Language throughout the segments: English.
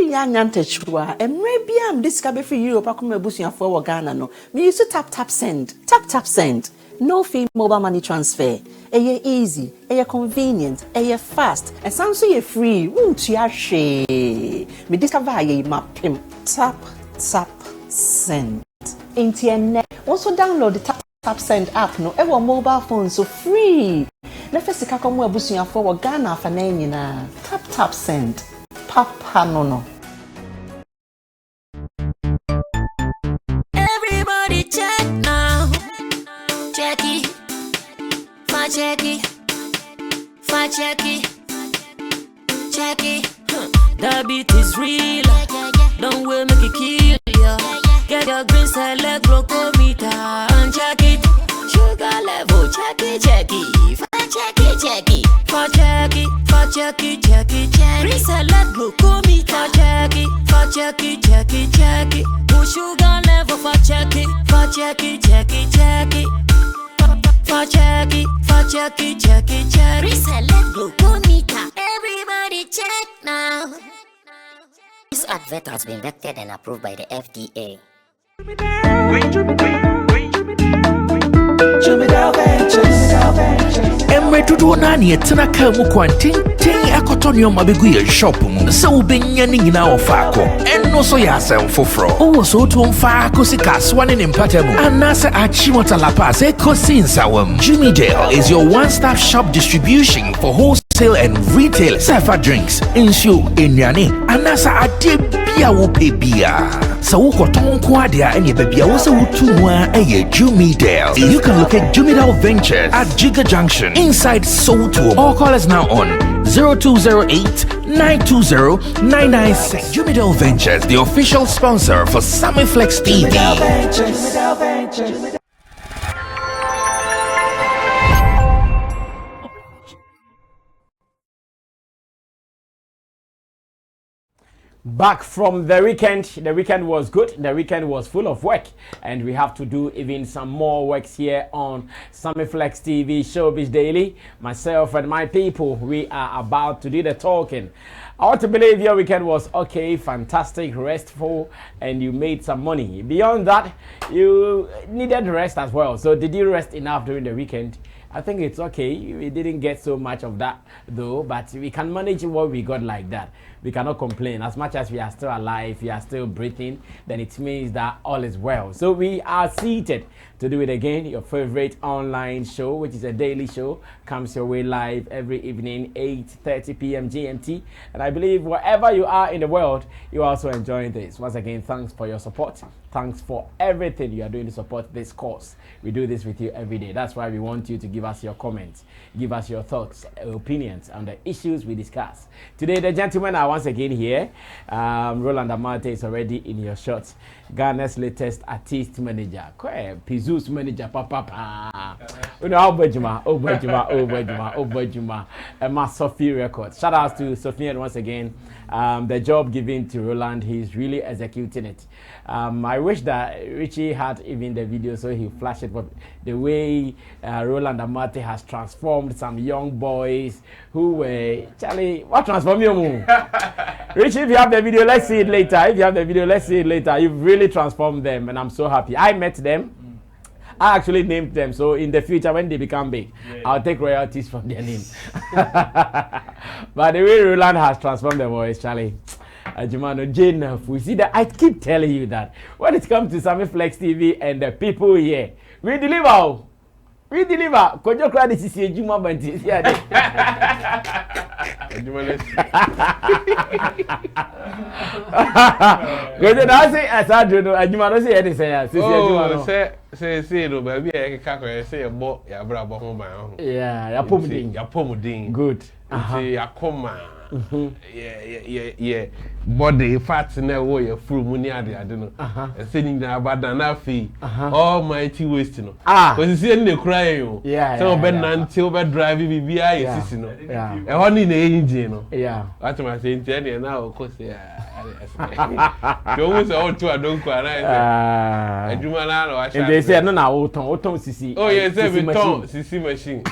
nyanta chwa emre bia am discover free Europe akoma abusuafo wo Ghana no me use tap send no fee mobile money transfer eye easy eye convenient eye fast and sound so you free won't ya hwe me discover ye mapim tap send internet also download the tap send app no ewo mobile phone so free na fesika komo abusuafo wo Ghana afa na nyina tap send papa no everybody check now check it that beat is real don't will make it kill ya get your green select glucometer and check it sugar level check it green select glucometer check it sugar level for check it reselect glucometer. Everybody check now. This advert has been vetted and approved by the FDA. Emre tudo nani etena ka mu kwantin akotonyo mabegu ye shop mu se ubenya ni nyina ofako enno so ya asem foforo owo so to mfa ko sika swane ne mpatamu anase achimota lapa se kosi nsawam. Camidoh is your one-stop shop distribution for wholesale and retail safa drinks insure enyane anasa ade bia wo pebia so wo koton ko ade a ene bia wo se wutu a eye Camidoh. You can locate Camidoh Ventures at Giga Junction inside Soto or call us now on 0208-920-996. Camidoh Ventures, the official sponsor for Sammy Flex TV. Back from the weekend. The weekend was good. The weekend was full of work, and we have to do even some more works here on Sammy Flex TV Showbiz Daily. Myself and my people, we are about to do the talking. I want to believe your weekend was okay, fantastic, restful, and you made some money. Beyond that, you needed rest as well. So did you rest enough during the weekend? I think it's okay. We didn't get so much of that though, but we can manage what we got like that. We cannot complain. As much as we are still alive, we are still breathing, then it means that all is well. So we are seated to do it again. Your favorite online show, which is a daily show, comes your way live every evening, 8:30 p.m. GMT. And I believe wherever you are in the world, you're also enjoying this. Once again, thanks for your support. Thanks for everything you are doing to support this cause. We do this with you every day. That's why we want you to give us your comments, give us your thoughts, opinions on the issues we discuss. Today, the gentlemen are once again here. Roland Amate is already in your shots. Ghana's latest artist manager, Pizu's manager, Papa. You know, Obajuma, Emma Sophie Records. Shout out to Sophie once again. The job given to Roland, he's really executing it. I wish that Richie had even the video so he flashed it, but the way Roland Amate has transformed some young boys who were, Charlie, what transformed you? Richie, if you have the video, let's see it later. You've really transformed them, and I'm so happy. I met them. I actually named them, so in the future when they become big, I'll take royalties from their name. But the way Roland has transformed the voice, Charlie, Jumano, Jane, we see that. I keep telling you that when it comes to Sammy Flex TV and the people here, we deliver. Could you cry this is a Juma Banti? Good, I say, as I do know, I do not say anything. Say, no, baby, I can't say a boat, ya bravo home. Yeah, ya pomuding. Good. Say, ya coma. Yeah. Body fat na wo ya furu muni ade no. Sending na abada na fi. Almighty waste no. Because see any cry yo. So be nante o be drive bibia yesisi no. E ho ni na engine no. Yeah. What am I saying there na o ko say you almost out to a don't cry. Aduma na no. And they say no na o ton sisi. Oh yes, say we ton sisi machine.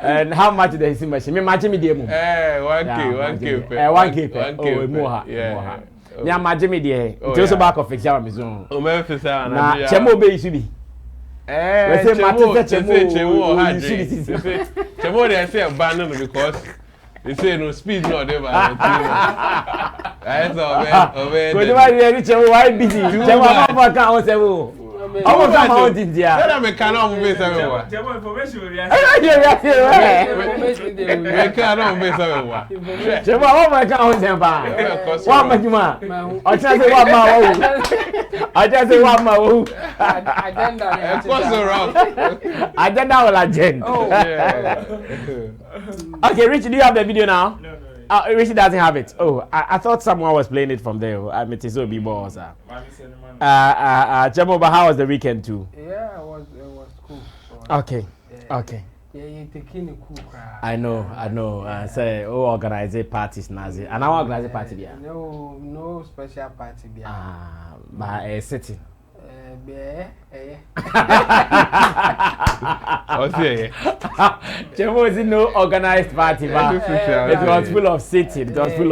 And how much the AC machine? Me imagine me the mo. 1K. 1K. Oh, more. Yeah. Me imagine me the. Just back of fix me zone. Oh, me fix na. Na chemo be issue bi. We say Martin say chemo. Chemo they say abandon because they say no speed no dey ba. That's all man. Go dey reach chemo why busy. Chemo am kan on say wo. Omo fa ma on din dia. Tell me can on be say wa. Chemo information we Me can on be say wa. Chemo am kan on say ba. Wa ma juma. O tell say wa ma wo. I just say wa ma wo. Agenda. What's so wrong? Agenda or agenda? Oh yeah. Okay, Richie, do you have the video now? No. Richie doesn't have it. Oh, I thought someone was playing it from there. I mean, it's so big balls. Chemo, but how was the weekend too? Yeah, it was cool. Okay. Okay. Yeah, you're taking a cool crowd. I know. Say, organize parties, Nazi. And I organize a party there. No special party there. But a city. Chemo is no organized party, but it was full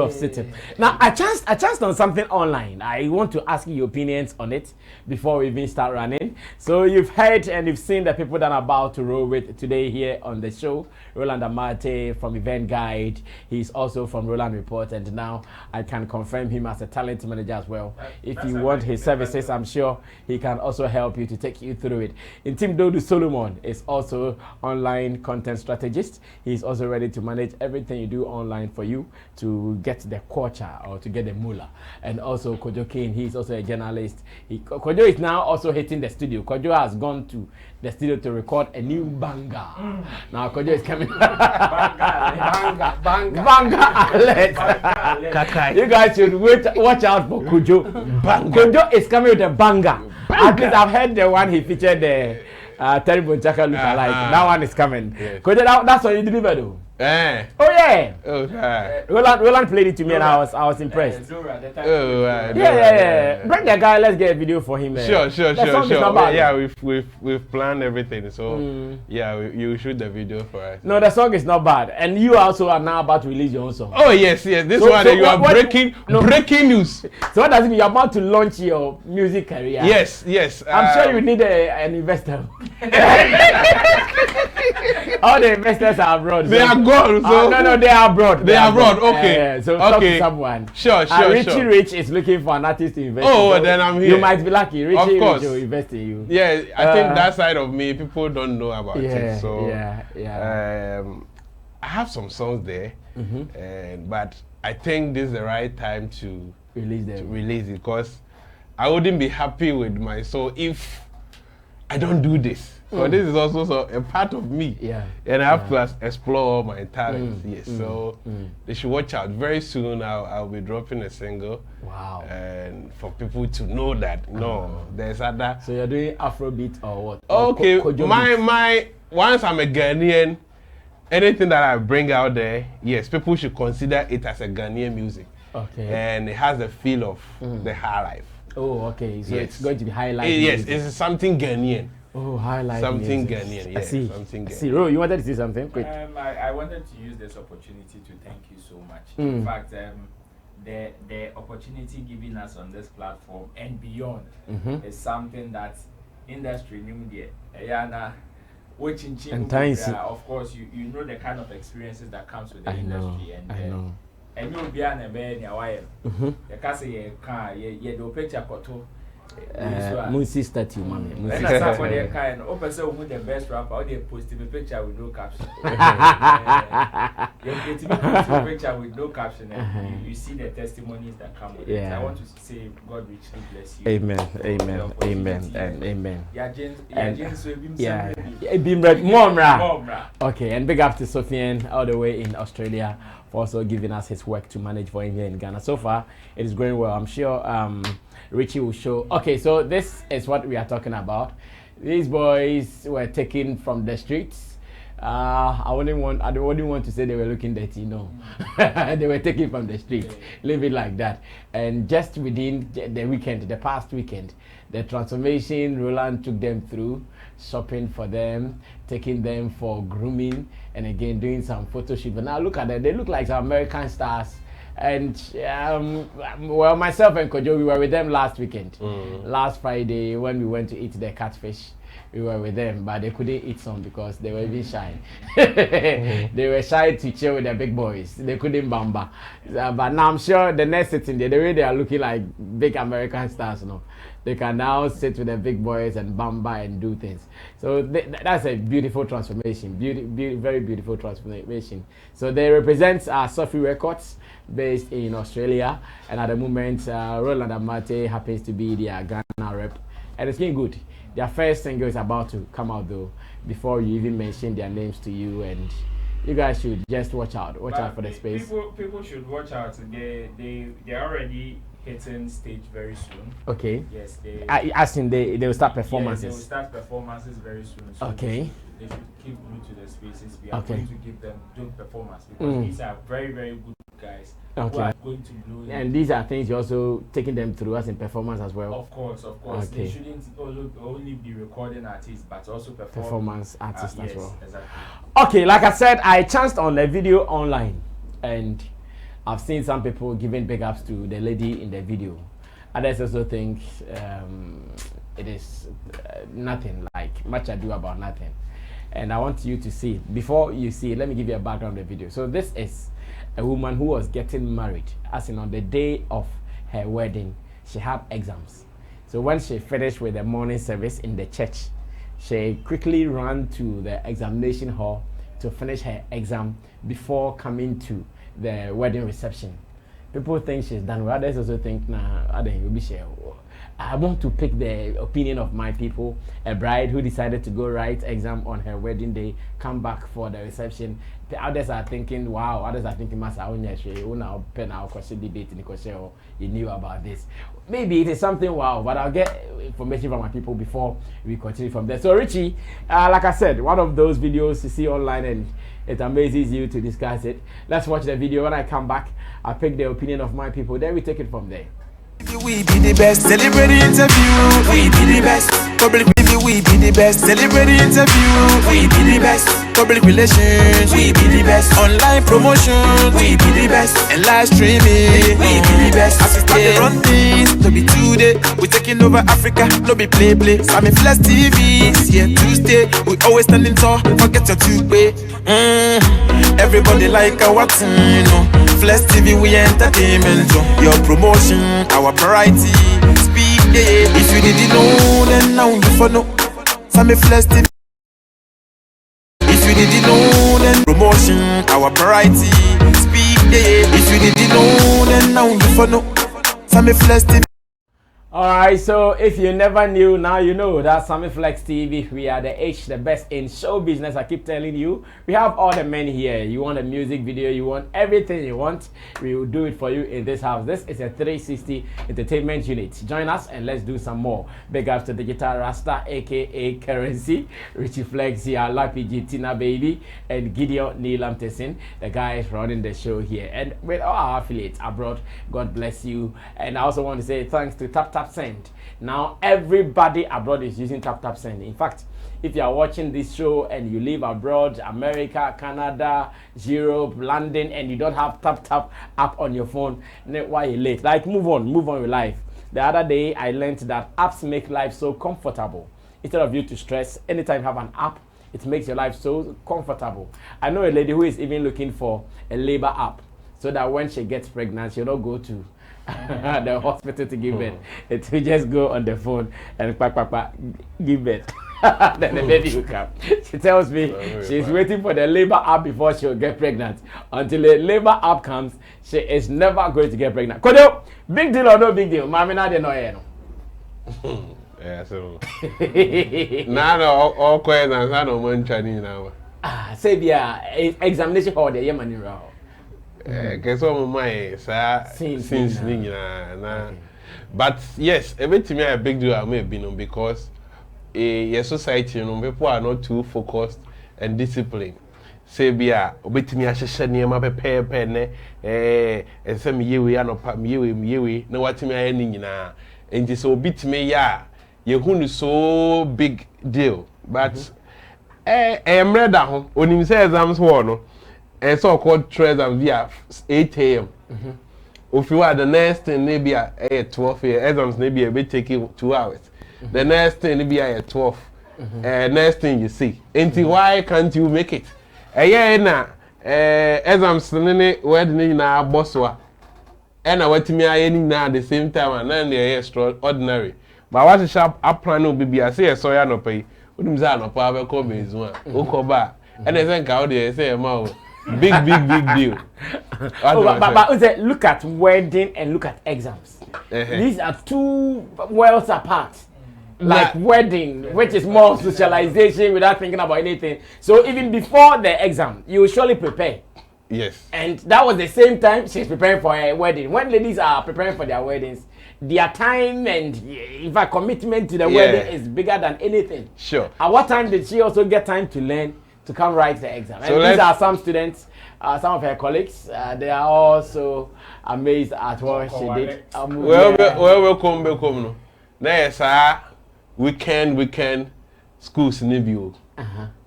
of sitting. Now I chanced on something online. I want to ask you your opinions on it before we even start running. So you've heard and you've seen the people that are about to roll with today here on the show. Roland Amate from Event Guide. He's also from Roland Report, and now I can confirm him as a talent manager as well. If you want his services, I'm sure he can also help you to take you through it. In Team Dodu Solomon is also online content strategist. He's also ready to manage everything you do online for you to get the culture or to get the moolah. And also Kojo Kane, he's also a journalist. Kojo is now also hitting the studio. Kojo has gone to the studio to record a new banger. Now Kojo is coming. Banger alert. You guys should watch out for Kojo. Kojo is coming with a banger. At least I've heard the one he featured the Terrible Chaka look alike. That one is coming. Yes. Kojo, that's what you delivered though. Oh yeah. Roland played it to me and I was impressed. Yeah. Bring the guy. Let's get a video for him. Sure. Yeah, we've planned everything. So yeah, you shoot the video for us. No, the song is not bad, and you also are now about to release your own song. Oh yes. This one you are breaking news. So what does it mean? You're about to launch your music career? Yes. I'm sure you need an investor. All the investors are abroad. They are gone. So no, they are abroad. They are abroad. Okay. So talk to someone. Sure. Richie Rich is looking for an artist to invest. Oh, then I'm here. You might be lucky. Richie Rich will invest in you. Yeah, I think that side of me people don't know about it. So yeah. I have some songs there, but I think this is the right time to release it because I wouldn't be happy with my song if I don't do this. Because this is also a part of me. Yeah. And I have to explore all my talents. So they should watch out. Very soon I'll be dropping a single. Wow. And for people to know that there's other. So you're doing Afrobeat or what? Okay. My once I'm a Ghanaian, anything that I bring out there, yes, people should consider it as a Ghanaian music. Okay. And it has the feel of the high life. Oh, okay. So it's going to be highlighted. Yes, it's something Ghanaian. Oh, highlight something music. Ghanaian. Yes, something Ghanaian. See, Ro, you wanted to say something? Quick. I wanted to use this opportunity to thank you so much. In fact, the opportunity given us on this platform and beyond is something that industry of course you know the kind of experiences that comes with the industry and you'll be an the case ye do picture koto Munsi statue, mommy. And that's what they're kind of person who the best rapper, or they post a picture with no caption. You get a picture with no caption, and you see the testimonies that come with it. I want to say, God richly bless you. Amen, amen, and amen. Okay, and big up to Sofian all the way in Australia for also giving us his work to manage for him here in Ghana. So far, it is going well. I'm sure Richie will show. Okay, so this is what we are talking about. These boys were taken from the streets I wouldn't want to say they were looking dirty. No, they were taken from the street, leave it like that. And just within the weekend, the past weekend, the transformation Roland took them through, shopping for them, taking them for grooming, and again doing some photo shoot. But now look at them; they look like some American stars. And well, myself and Kojo, we were with them last weekend, last Friday when we went to eat the catfish. We were with them, but they couldn't eat some because they were even shy. They were shy to chill with the big boys. They couldn't bamba. But now I'm sure the next sitting there, the way they are looking like big American stars, they can now sit with the big boys and bamba and do things. So that's a beautiful transformation, very beautiful transformation. So they represent Sophie Records based in Australia, and at the moment, Roland Amate happens to be their Ghana rep, and it's been good. Their first single is about to come out though, before you even mention their names to you, and you guys should just watch out for the space. People should watch out. They're already hitting stage very soon. Okay. Yes, they will start performances. Yes, they will start performances very soon. So okay. They should keep glued to the spaces. We are going to give them good performance because these are very, very good guys who are going to blow. And these are things you're also taking them through as in performance as well. Of course. Okay. They shouldn't only be recording artists, but also performance artists as well. Exactly. Okay, like I said, I chanced on a video online, and I've seen some people giving big ups to the lady in the video. Others also think it is nothing, like much ado about nothing. And I want you to see, before you see, let me give you a background of the video. So this is a woman who was getting married, as in on the day of her wedding, she had exams. So when she finished with the morning service in the church, she quickly ran to the examination hall to finish her exam before coming to the wedding reception. People think she's done well. Others also think, nah, I don't will be sure. I want to pick the opinion of my people. A bride who decided to go write exam on her wedding day, come back for the reception. The others are thinking, wow. Others are thinking, Masa, you knew about this. Maybe it is something wow, but I'll get information from my people before we continue from there. So Richie, like I said, one of those videos you see online and it amazes you to discuss it. Let's watch the video. When I come back, I'll pick the opinion of my people. Then we take it from there. We be the best, celebrity interview. We be the best, public review. We be the best, celebrity interview. We be the best, public relations. We be the best, online promotion. We be the best, and live streaming. We be the best. As we start to run things, no be today. We taking over Africa, no be play. Sammy Flex TV, yeah Tuesday. We always standing tall, forget your two-way. Everybody like our team, Flex TV, we entertainment. Your promotion, our variety. Speed, yeah. If you didn't know, then now you for know. Sammy Flex TV. If you didn't know, then promotion, our variety. Speed, yeah. If you didn't know, then now you for know. Sammy Flex TV. Alright, so if you never knew, now you know. That's Sammy Flex TV. We are the best in show business. I keep telling you, we have all the men here. You want a music video, you want everything you want, we will do it for you in this house. This is a 360 entertainment unit. Join us and let's do some more. Big ups to Digital Rasta, aka Currency, Richie Flex here, Lappy G, Tina Baby, and Gideon Neelam Tessin, the guys running the show here. And with all our affiliates abroad, God bless you. And I also want to say thanks to Tap Send. Now everybody abroad is using Tap Send. In fact, if you are watching this show and you live abroad, America, Canada, Europe, London, and you don't have Tap app on your phone, why are you late? Like move on with life. The other day I learned that apps make life so comfortable. Instead of you to stress, anytime you have an app, it makes your life so comfortable. I know a lady who is even looking for a labor app so that when she gets pregnant, she'll not go to the hospital to give birth. It will just go on the phone and give birth. Then the lady will come. She tells me she's waiting for the labor app before she'll get pregnant. Until the labor app comes, she is never going to get pregnant. Kodo, big deal or no big deal? Mami na de no eno. Yeah, so. Now all questions and no man chani now. Say bia examination hall the yemani raw. Keso my since na. But yes, everything a big deal I may be no because your society, people are not too focused and discipline. Say bia obetimi ahyehyɛ nneɛma pɛpɛɛpɛ ne ɛsɛ me yewe anopa me yewe na watimi ayɛ ne nyinaa enti so obetimi ya yehunu so big deal but emre da ho onim say exams ho no so called exams via 8 am ofiwa the next thing ne bia 12 exams ne bia be take 2 hours the next thing ne bia 12 next thing you see enti why can't you make it na exams ne word ni na bosswa na watimi aye ni na at the same time and na extraordinary but what is sharp plan no bibia say so ya no pay odum za no pa be ko mezu a okoba and say nka o dey say ma big deal. But look at wedding and look at exams. These are two worlds apart. Like wedding, which is more socialization without thinking about anything. So even before the exam, you will surely prepare. Yes. And that was the same time she's preparing for a wedding. When ladies are preparing for their weddings, their time and in fact commitment to the wedding is bigger than anything. Sure. At what time did she also get time to learn to come write the exam? And these are some students, some of her colleagues. They are also amazed at what she did. Welcome no. There weekend schools in Ibio.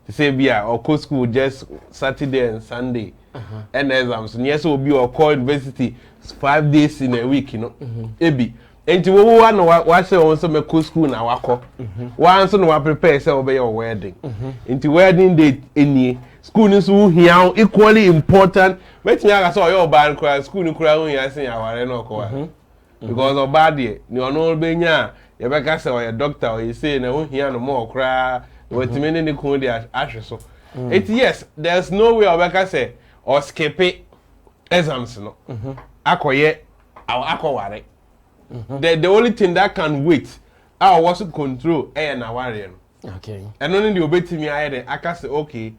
To say bia or school just Saturday and Sunday. And exams. And yes, will be or call university 5 days in a week, you know. Ebi. And to one watch also make school now wako. One son will prepare say obey your wedding. Into wedding date any school is here equally important. But me I saw your band cry school ni cry when you say our no ko. Because of bad day, you no be nya you better say or a doctor or you say na who here no more cry what many ni ko dey ahwe so. It yes, there's no way Obeka say or skip it exams no. Akoye akoware. The only thing that can wait I was to control na worry no. Okay. And only the obetimi aye aka say okay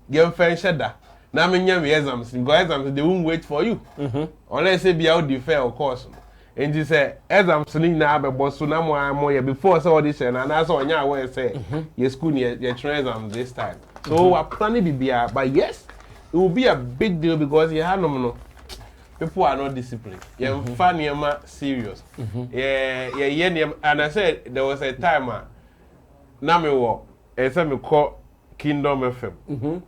game fan Shatta na menya me exams because exams they won't wait for you. Unless say be out the fair of course. And you say exams ni na abebo so na mo ya before say audition and that's on ya we say your school your exams this time. So we planning bibia but yes it will be a big deal because you have no people are not disciplined. You're funny serious. And I said there was a time now me walk me call Kingdom FM.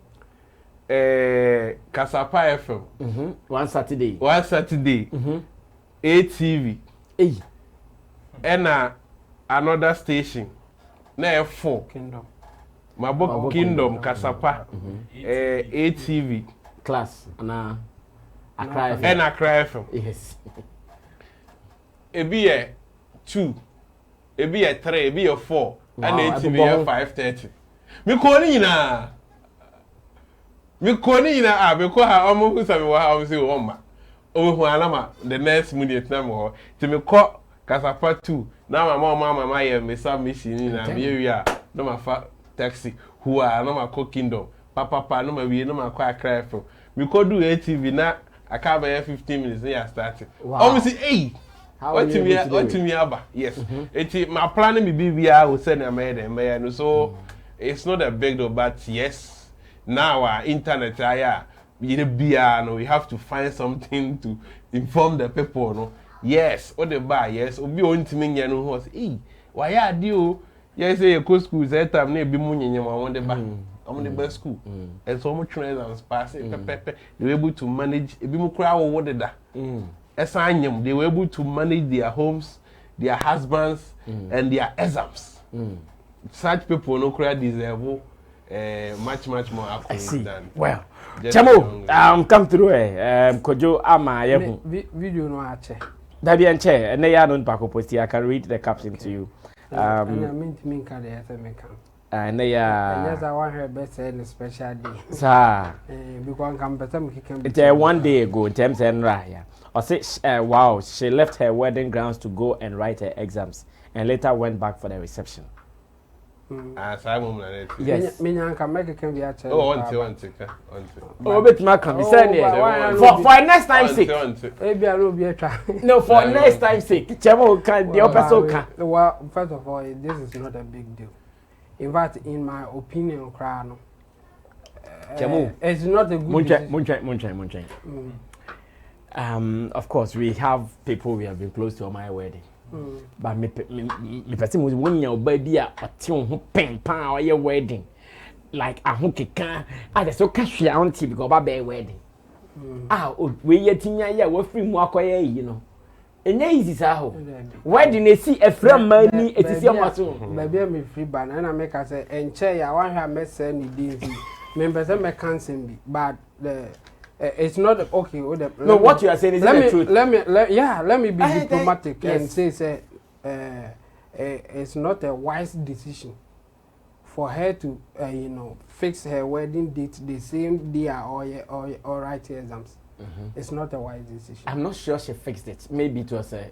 Kasapa FM. One Saturday. ATV. And another station. Na 4 Kingdom. Mabok Kingdom Kasapa. ATV. Class. Accra FM. And Accra FM. Yes. It be a 2. It be a 3. It be a 4. And ATV 5:30. Me calling na. Because I almost have a say Oma. Oh, the next minute number. To me call Kasapa 2. Now my mama, me some mission in a no my taxi. Who are no my Kingdom. Papa, no my we no my quite cry from. We could do ATV now. I can't buy 15 minutes. They are starting. Wow. Almost hey. What to me about? Yes. It's my planning be I will send a maid and so it's not a big deal, but yes. Now our internet we have to find something to inform the people no. Yes, what they buy, yes, obi on to me no horse. Why are you? Yes, say go school that time na be munye ma won dey ba. I'm the best school. And so much exams passing they were able to manage ebi mu kura wo dey da. Esanyem they were able to manage their homes, their husbands and their exams. Such people no kura deserve much more accolades than well. Chamo, come through Kojo ama yehu. Video no ache. Dabi chair, and they are non pako posti. I can read the caption to you. And I mean to me can the FM come. And they are. Yes, I want her best in a special day. Sir, because I'm better. It's 1 day ago in terms of Raya. Or say, wow, she left her wedding grounds to go and write her exams, and later went back for the reception. Yes. Oh, Oh, but Malcolm, for next time sake. No, for next time sake. Chemo can the opposite can. Well, first of all, this is not a big deal. In fact, in my opinion, Krano, it's not a good decision. Of course, we have people we have been close to on my wedding. But me person was 1 year baby at who pen power your wedding. Like a hunky can I just so cash auntie because about wedding. We yet in ya we're free more quiet, you know. And easy sao. Wedding they see a friend money it is your muscle. Maybe I'm free ban and I make us say and chair I want her mess any days. Members of my cancer but it's not okay. No, what you are saying is the truth. Let me be diplomatic and say it's not a wise decision for her to fix her wedding date the same day or write exams. It's not a wise decision. I'm not sure she fixed it. Maybe it was a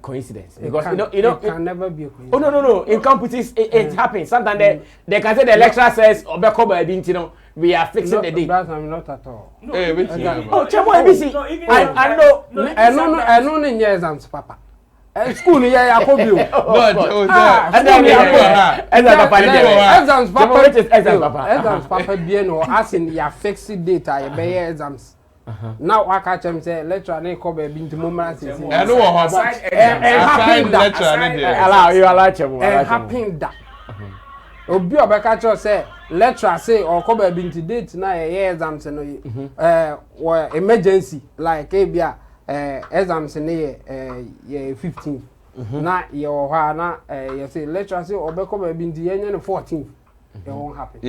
coincidence because it can never be a coincidence. Oh no! In competitions, it happens. Sometimes they can say the lecturer says, we are fixing the date. I'm not at all. No, Chemo ABC. I know in your exams, Papa. School here, I hope you. Exams, Papa. Bien or asking your fixed date, I be exams. Now I catch him say lecturer na come be into moment say. I know what happened. Allow Chemo. Happened that. Obi obeka cho say lecturer say or come be into date na exams no emergency like ebia exams na 15th na ye wo ha na ye say lecturer say obeka be into ye 14th. It won't happen.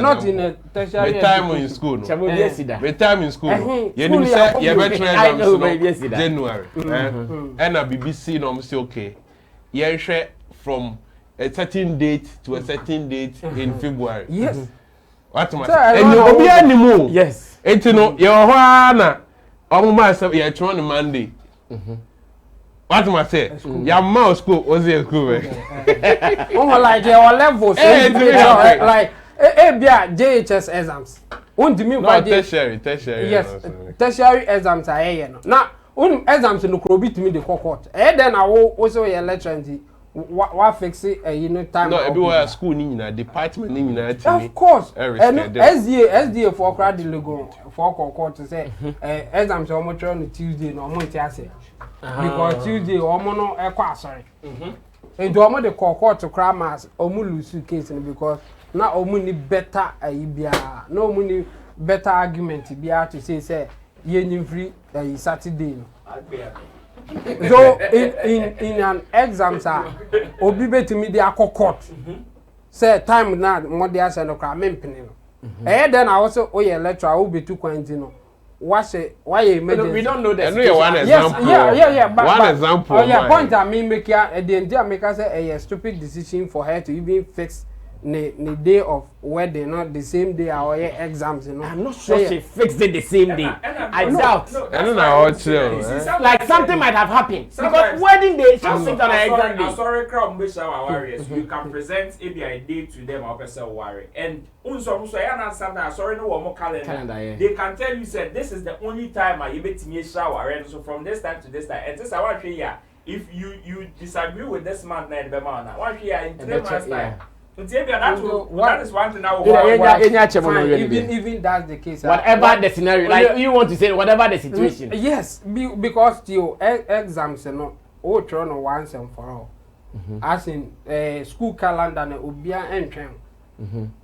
Not in a tertiary. My time in school. My time in school. You say you better January. And a BBC no say okay. You share from a certain date to a certain date in February. Yes. What am I? And you be anymore. Yes. It's no you na myself you try on Monday. What am I say? Your mouse school was a school. Like your levels. Like JHS exams. Tertiary. Yes. Tertiary exams are here. Now, exams in the Krobit me the court. Then I will also a lecture what fix it time. No, everywhere school in department in of course. SDA for crowd the logo for court to say exams are much on Tuesday no Monday. Because Tuesday omo no sorry. And omo the court to crammers omo lose case because now omo ni better bia no omo ni better argument bia to say ye free Saturday no. So in an exam sir obi betimi dey court say time na mo dey say no cram mempene no. Then I also lecturer will be too quarantine. Why emergency? We don't know that. I know one example. Yeah. But, one example. Point I mean, make the entire make say a stupid decision for her to even fix the day of wedding, not the same day our exams. I'm not sure she fixed it the same day. I doubt. I don't know how to. Like something might have happened because wedding day just sit on an exam day. I'm sorry, crowd, warriors. You can present a day to them or person worry and. Sorry, no more calendar. They can tell you said this is the only time I able to shower, and so from this time to this time. And this I want to hear. If you disagree with this man, I want to hear in 3 months time. That is one thing I will even that's the case. Whatever the scenario, like you want to say, whatever the situation. Yes, because your exams are not all thrown once and for all. As in school calendar, ubia and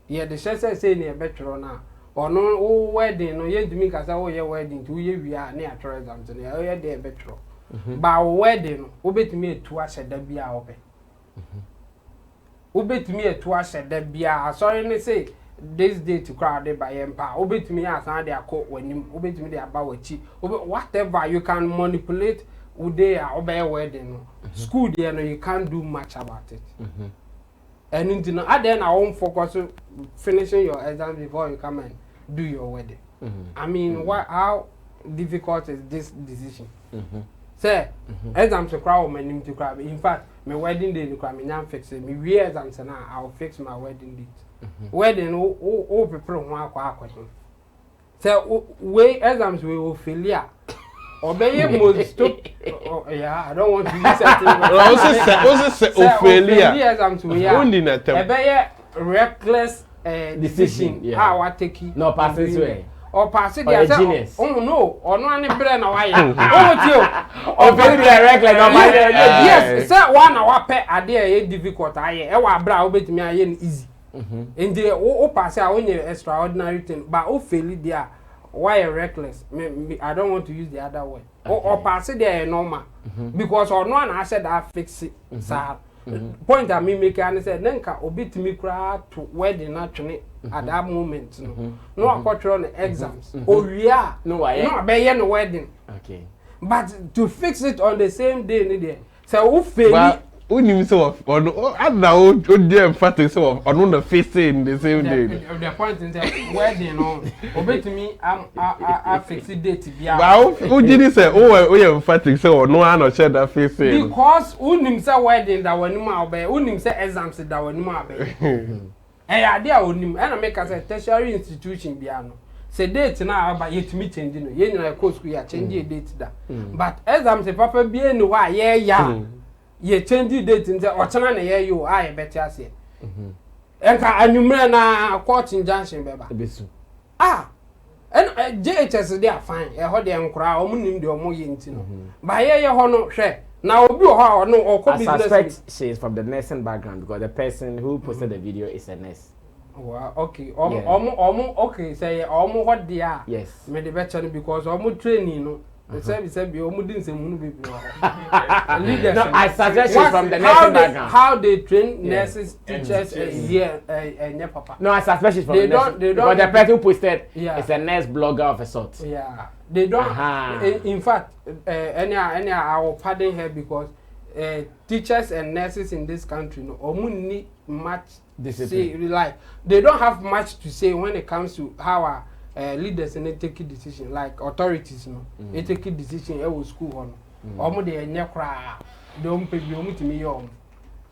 yeah, the chef say near better now. Or no wedding, no yet to make us our wedding 2 years we are near exams and oh yeah, they're better. But wedding, obey to me to us at the beer open. Obey to me to us at the beer. Sorry, they say this day to crowd by empire. Obey to me as I their court when you obey to me they about cheap. Whatever you can manipulate, would they obey wedding. School there, no, you can't do much about it. And then I won't focus on finishing your exams before you come and do your wedding. I mean, how difficult is this decision? Say, exams to crowd, my name to crowd. In fact, my wedding day to crowd, I'm fixing me. We exams now, I'll fix my wedding date. Wedding, all people want question. So, we exams we will fail here. Obey most stop. Yeah, I don't want to use that. Also, Ophelia. Only reckless decision. How I take it. No passes way. Or pass it. Oh no, or no any brain away. Oh, very direct like yes, say 1 hour per a day difficult. I bra obet me easy. In the o pass out only extraordinary thing, but o fail it there. Why reckless? I don't want to use the other way. Or pass it there normal. Because or no one I said I fix it. Point at me make and said Nenka obit me cry to wedding actually at that moment. No, I got on exams. Oh yeah. No, I be no wedding. Okay. But to fix it on the same day, so who fail Unim so or no, I know dear emphatic so on the face in the same day. The point is that wedding on obey to me, I fix the date. Well, who did he say? Oh, we emphatic so no one or shed that face in. Because unim say wedding that when you obey, unim say exams that when you obey. Eh, idea unim, and I make us a tertiary institution piano. Say date now, but yet me changing. You know, course we are changing date that. But exams, if Papa be no why, yeah. Ye change the date in the Ochana na year you I better say. Enka anumre na court injunction beba. And JHS they are fine. E ho de enkura omu nim de omu ye ntino. Ba ye ho no hwe. Na obi ho no or business. I suspect she is from the nursing background because the person who posted the video is a nurse. Wow, okay. Okay, say omu what they are. Yes. Me the better because omu training no. The service be omu din se munu be. No, I suggest she's from the nursing background. How they train nurses, teachers here and papa. No, I suspect she's from the nursing. Because the person who posted is a nurse blogger of a sort. Yeah. They don't in fact any I will pardon her because teachers and nurses in this country no omu need much discipline. Like they don't have much to say when it comes to how leaders and they take a decision like authorities no they take a decision e school on omo dey enye kra don't pay omo to me yom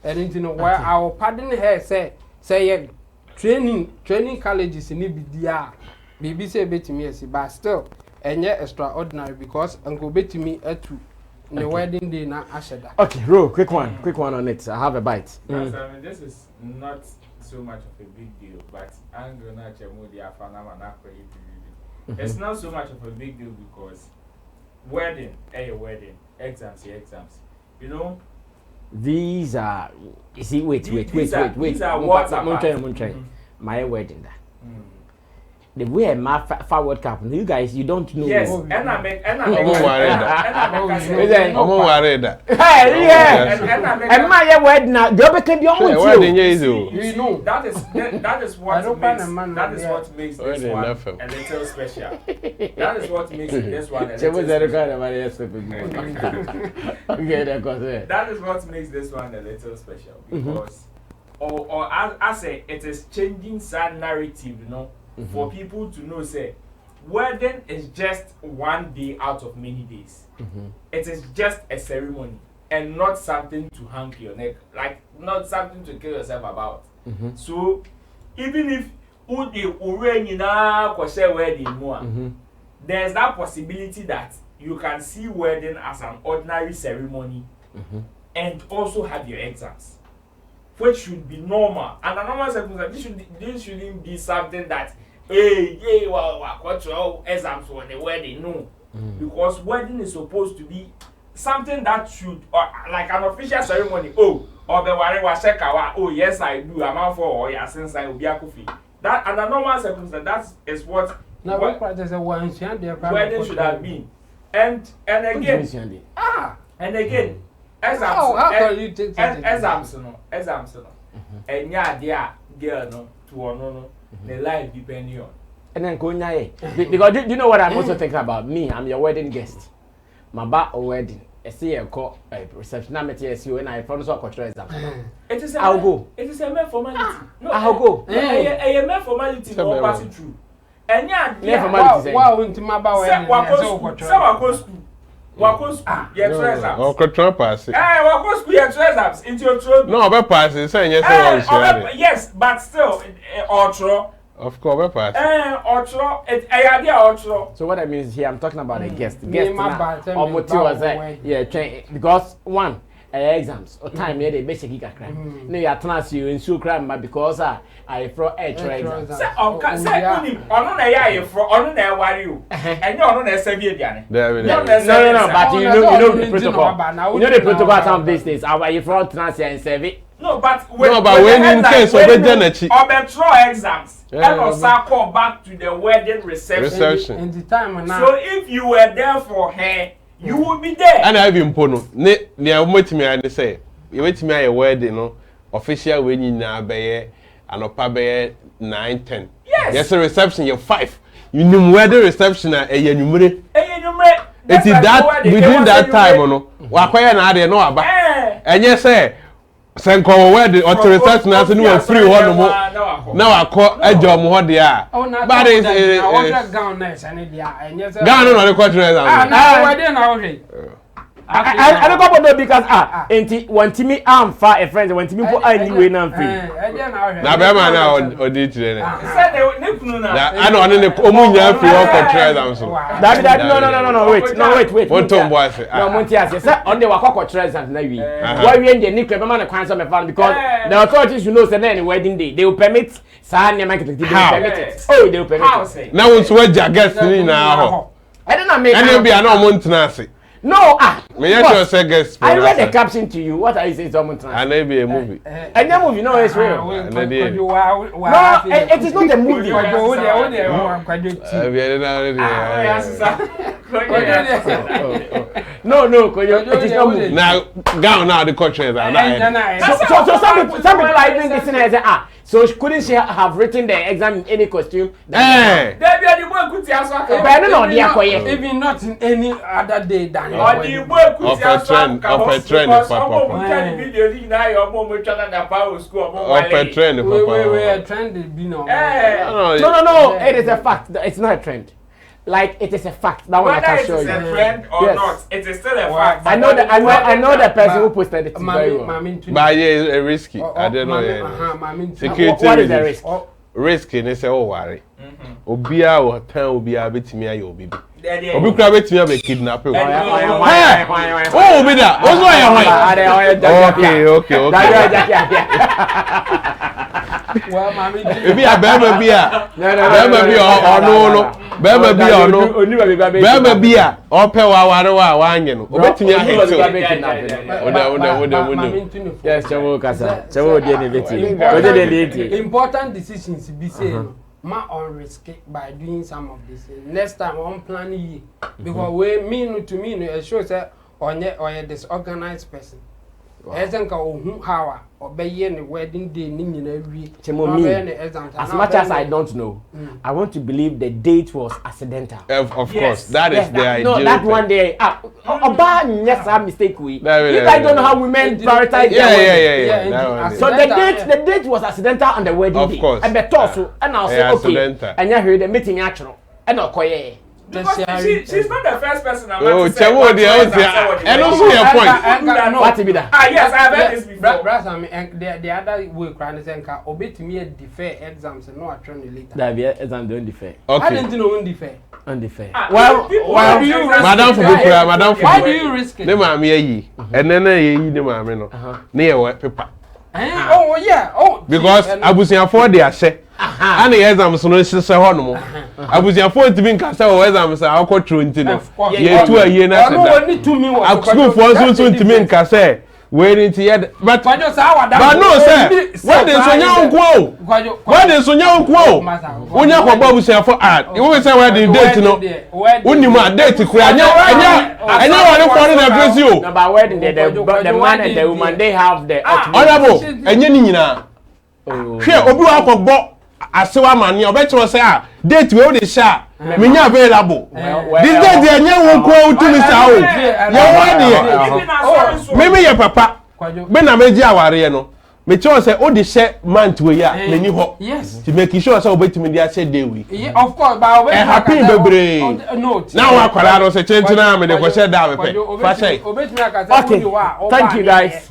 and you know where I will pardon her say training colleges ni bi dia bibi say betimi esi but still enye extraordinary because uncle betimi etu the wedding day na asheda. Okay, Ro, quick one on it. I have a bite. I mean, this is not so much of a big deal, but I'm gonna it's not so much of a big deal because wedding, exams. You know, these are you see wait. These are what my wedding. The way my forward cap, you guys, you don't know. Yes, and I make Hey, yeah. And my wedding now, you became your own. You know that is what makes this one a little special. That is what makes this one a little special. That is what makes this one a little special because, or I say, it is changing sad narrative, you know. For people to know, say, wedding is just one day out of many days. It is just a ceremony and not something to hang your neck, like not something to kill yourself about. So, even if there's that possibility that you can see wedding as an ordinary ceremony and also have your exams, which should be normal. And a normal circumstance, this shouldn't be something that what's your exams for the wedding? No. Because wedding is supposed to be something that should, like an official ceremony. Yes, I do. I'm out for since I will be a coffee. That and a normal circumstance, that is what wedding should have been. And again, exams. How can you take exams? And yeah, dear girl, no, to no. The life depending on. And then because do you know what I'm also thinking about? Me, I'm your wedding guest. My wedding. I see a call reception. I'm at you and I found so cultural exam. I'll go. It is a mere formality. No, I'll go. A mere formality for passing through. And yeah, formality. Wow, into my bow. Wakos exams. Or control pass. Wakos exams into your throat. No, but pass is saying yes, but still, ultra. Of course, pass. Ultra. Idea ultra. So what I mean is here, I'm talking about a guest. Guest because one, exams or time here they basically kakra no you attend you in school crime because I for exams say ono na ya for ono na worry you and you ono na serve aduane no but you know the protocol you know the protocol some these days I for trans and serve no but when in case of energy or exams and also call back to the wedding reception in the time now so if you were there for her you will be there. And I have been pono. Ne wait me and say, you wait me a wedding no official wedding na be and opa be 9-10. Yes a reception you 5. You know wedding reception a yenumre. It is that within that time no. Wa kwaya na ade no aba. Enye say senko wedding or to reception as no free one mo. Now akọ ejo mo ho de a. But is gown nice and dia enye say gown no the cultural wedding na okay. I don't go know because enti wantimi amfa a friend wantimi po anyway na free. Na be ma na odi tire na. Say ne kunu na. I know ne omunya free or cultural am so. That wait. What tom boy say? No monti ase say on the wakọ cultural exams na wi. Why we dey nikwe be ma na kwan so me fan because the authorities you know say na wedding day they will permit sa ne market they will permit it. Oh they will permit it. Na won so waja guest ni na ho. I don't know make. And be na mo ntena ase. No, me just say guest. I read the caption to you. What are you saying, someone? And maybe a movie. And that movie, no, it's real. No, it is not a movie. No, it is not movie. Now, gown now the country. So some people are even listening and say, so couldn't she have written the exam in any costume? Hey, even not in any other day than of a trend, Papa. We trend, you know. No, it is a fact. It's not a trend. Like it is a fact. That one I can show you. Whether it is a trend or not, it is still a fact. I know the person who posted it very well. But yeah, it's risky. I don't know. Security. What is the risk? Risk in say oh worry. Obia o tan obia betimi aye obi. Obi kura betimi abe kidnap. Oh be that. Ozo aye hwan. Okay. Well, mommy. Ebi abema bia. Bema bia ono. Bema bia ono. Bema bia ope wa anye no. Obetimi aye to. Yes, chawo kasa. Chawo die ne beti. Important decisions be saying ma on risk by doing some of this. Next time on planning because we mean to me it shows that on a disorganized person. Ezenka ohun hawa obeye ne wedding day ni nyina wi. As much as I don't know, I want to believe the date was accidental. Of course, that is the ideal. No, that one day. Oba nyesa mistake we. You guys don't know how women prioritize their wedding. So the date was accidental on the wedding day. Of course. And the torso and I'll say okay. And you hear the meeting actual. And okoye. Because she's not the first person I'm going to say. And also your point. What to be that? Yes, I've heard this before. The other way crying is that obey to me defer exams and no attorney later. That be exam don't defer. I didn't know undefer. Undefer. Well, Madam why do you risk it? Ne mama yi. And then ye ne mama no. Ne ye paper. Oh yeah. Oh. Because abusiafo dey ahye. And the exams no se ho no mo. Abusiafo ntimi nkasa o exams akotro ntino. Ye tu aye na sada. No need to me what. School for so ntimi nkasa we need to but no sir when they sonya unko when they sonya unko onya ko abusiafo you say wedding date no unima date kura anya wale for na place you number wedding the man and the woman they have the honorable enye ni nyina hwe obi wa akogbo asewa mani obetro say date we o dey sha me nya available this date enye won ko utumi sa o ye me ye papa be na meji aware no me cho say o dey share month we ya many ho yes to make sure say obetumi dey share day we of course but happy bebre now akwara no say chenchi na me dey ko share da me pe fa say okay thank you guys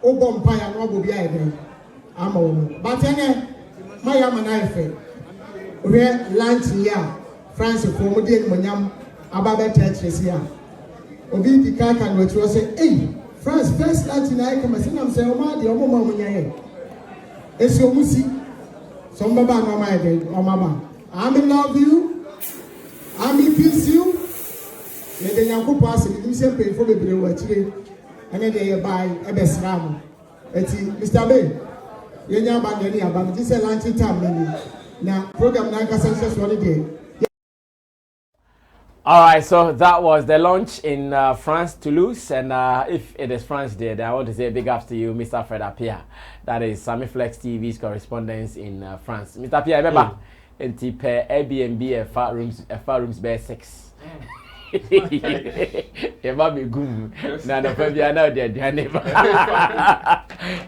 Obom Paya no Bobia again. But my Yamana we lunch here, France for Modian Monyam, Ababa Church here. Obi di Kaka no to say, hey, France first lunch in I come and say, Oma, the Oma Munya. It's your musi. Some Baba no my day, or Mama. I love you. I kiss you. Let the young couple pass it. You say pay for the bill and then they buy a best ram. Mr. Bay, you're not bad any about this lunch time. Now, program Nanka Success Holiday. All right, so that was the launch in France, Toulouse, and if it is France Day, then I want to say big ups to you, Mr. Fred Apia. That is Sammy Flex TV's correspondence in France. Mr. Apia, remember, and per Airbnb a far rooms bear 6. You might be good. Now the family are now there.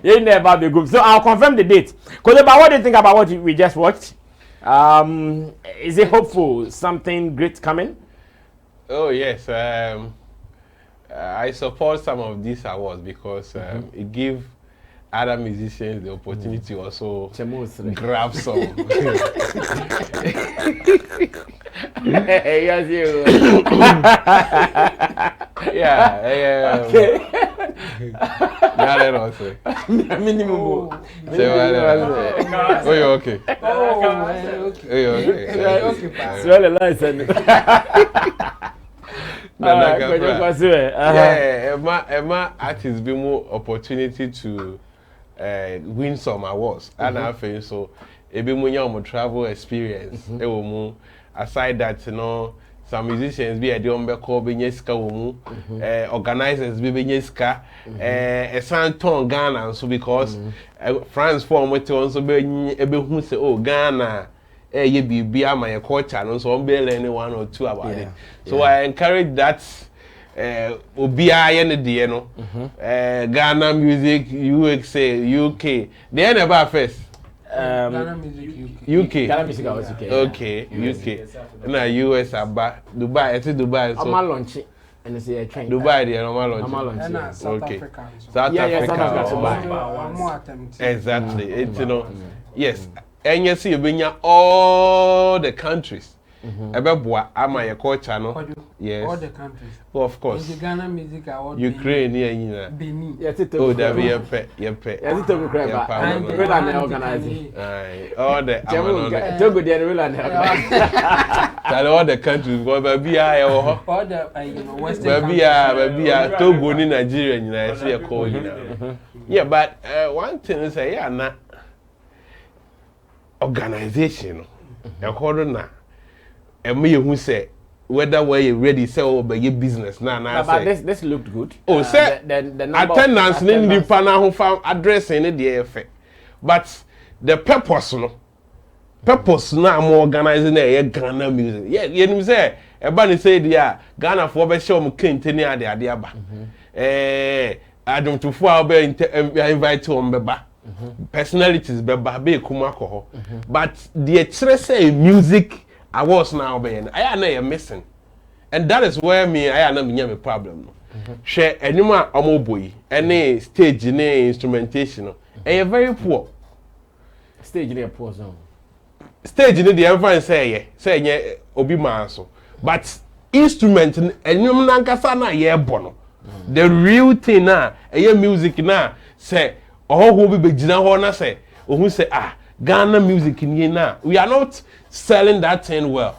You never be good. So I'll confirm the date. Because about what do you think about what we just watched? Is it hopeful something great coming? Oh yes. I support some of these awards because it gives other musicians the opportunity to also grab some. Yes, you. Yeah. Okay. Minimum. Oh, you okay? It's really nice, isn't it? Emma artists be more opportunity to win some awards, and I feel so. It be more travel experience. Aside that, you know, some musicians be a diombe call benyeska organizers be benyeska a santon Ghana, so because France form what also be who say, oh Ghana, ye be my culture, and so I'm barely 1 or 2 about it. So I encourage that. Obia you know, Ghana music, USA, UK. They never first. Ghana music UK. Ghana music was UK. Okay, UK. Na US aba Dubai. It's Dubai. So I'm launching and it's a train. Dubai they are launching. South Africa. South Africa. More attempts. Exactly. It's you know. Yes. And you see you bring all the countries. Ebeboa ama your culture no. Yes. All the countries. Oh, of course. The Ghana music award. Ukraine here. Benin. Oh, that be your pet. Yes, to be organizing. All the Togo they really that all the countries go be all the western countries. Baby Togo in Nigeria and I see a call Yeah, but one thing is yeah na organization according na me who say whether we're ready sell or buy business but this looked good. Oh, say the attendance in the panel who found addressing the effect. But the purpose now I'm organizing a Ghana music. Yeah, you say everybody say yeah Ghana for be show me continue the idea ba. I don't to for be invite to mbeba. Personalities beba be kuma ko. But the say music I was now being I am missing. And that is where I am a problem. Share anima boy, any stage any instrumentation. And you're very poor. Stage in a poor zone. Stage in the everyone say obi maso. But instrument and you nankasana ye bono. The real thing now, music now say who be begina ho na say who say Ghana music in here now. We are not selling that thing well.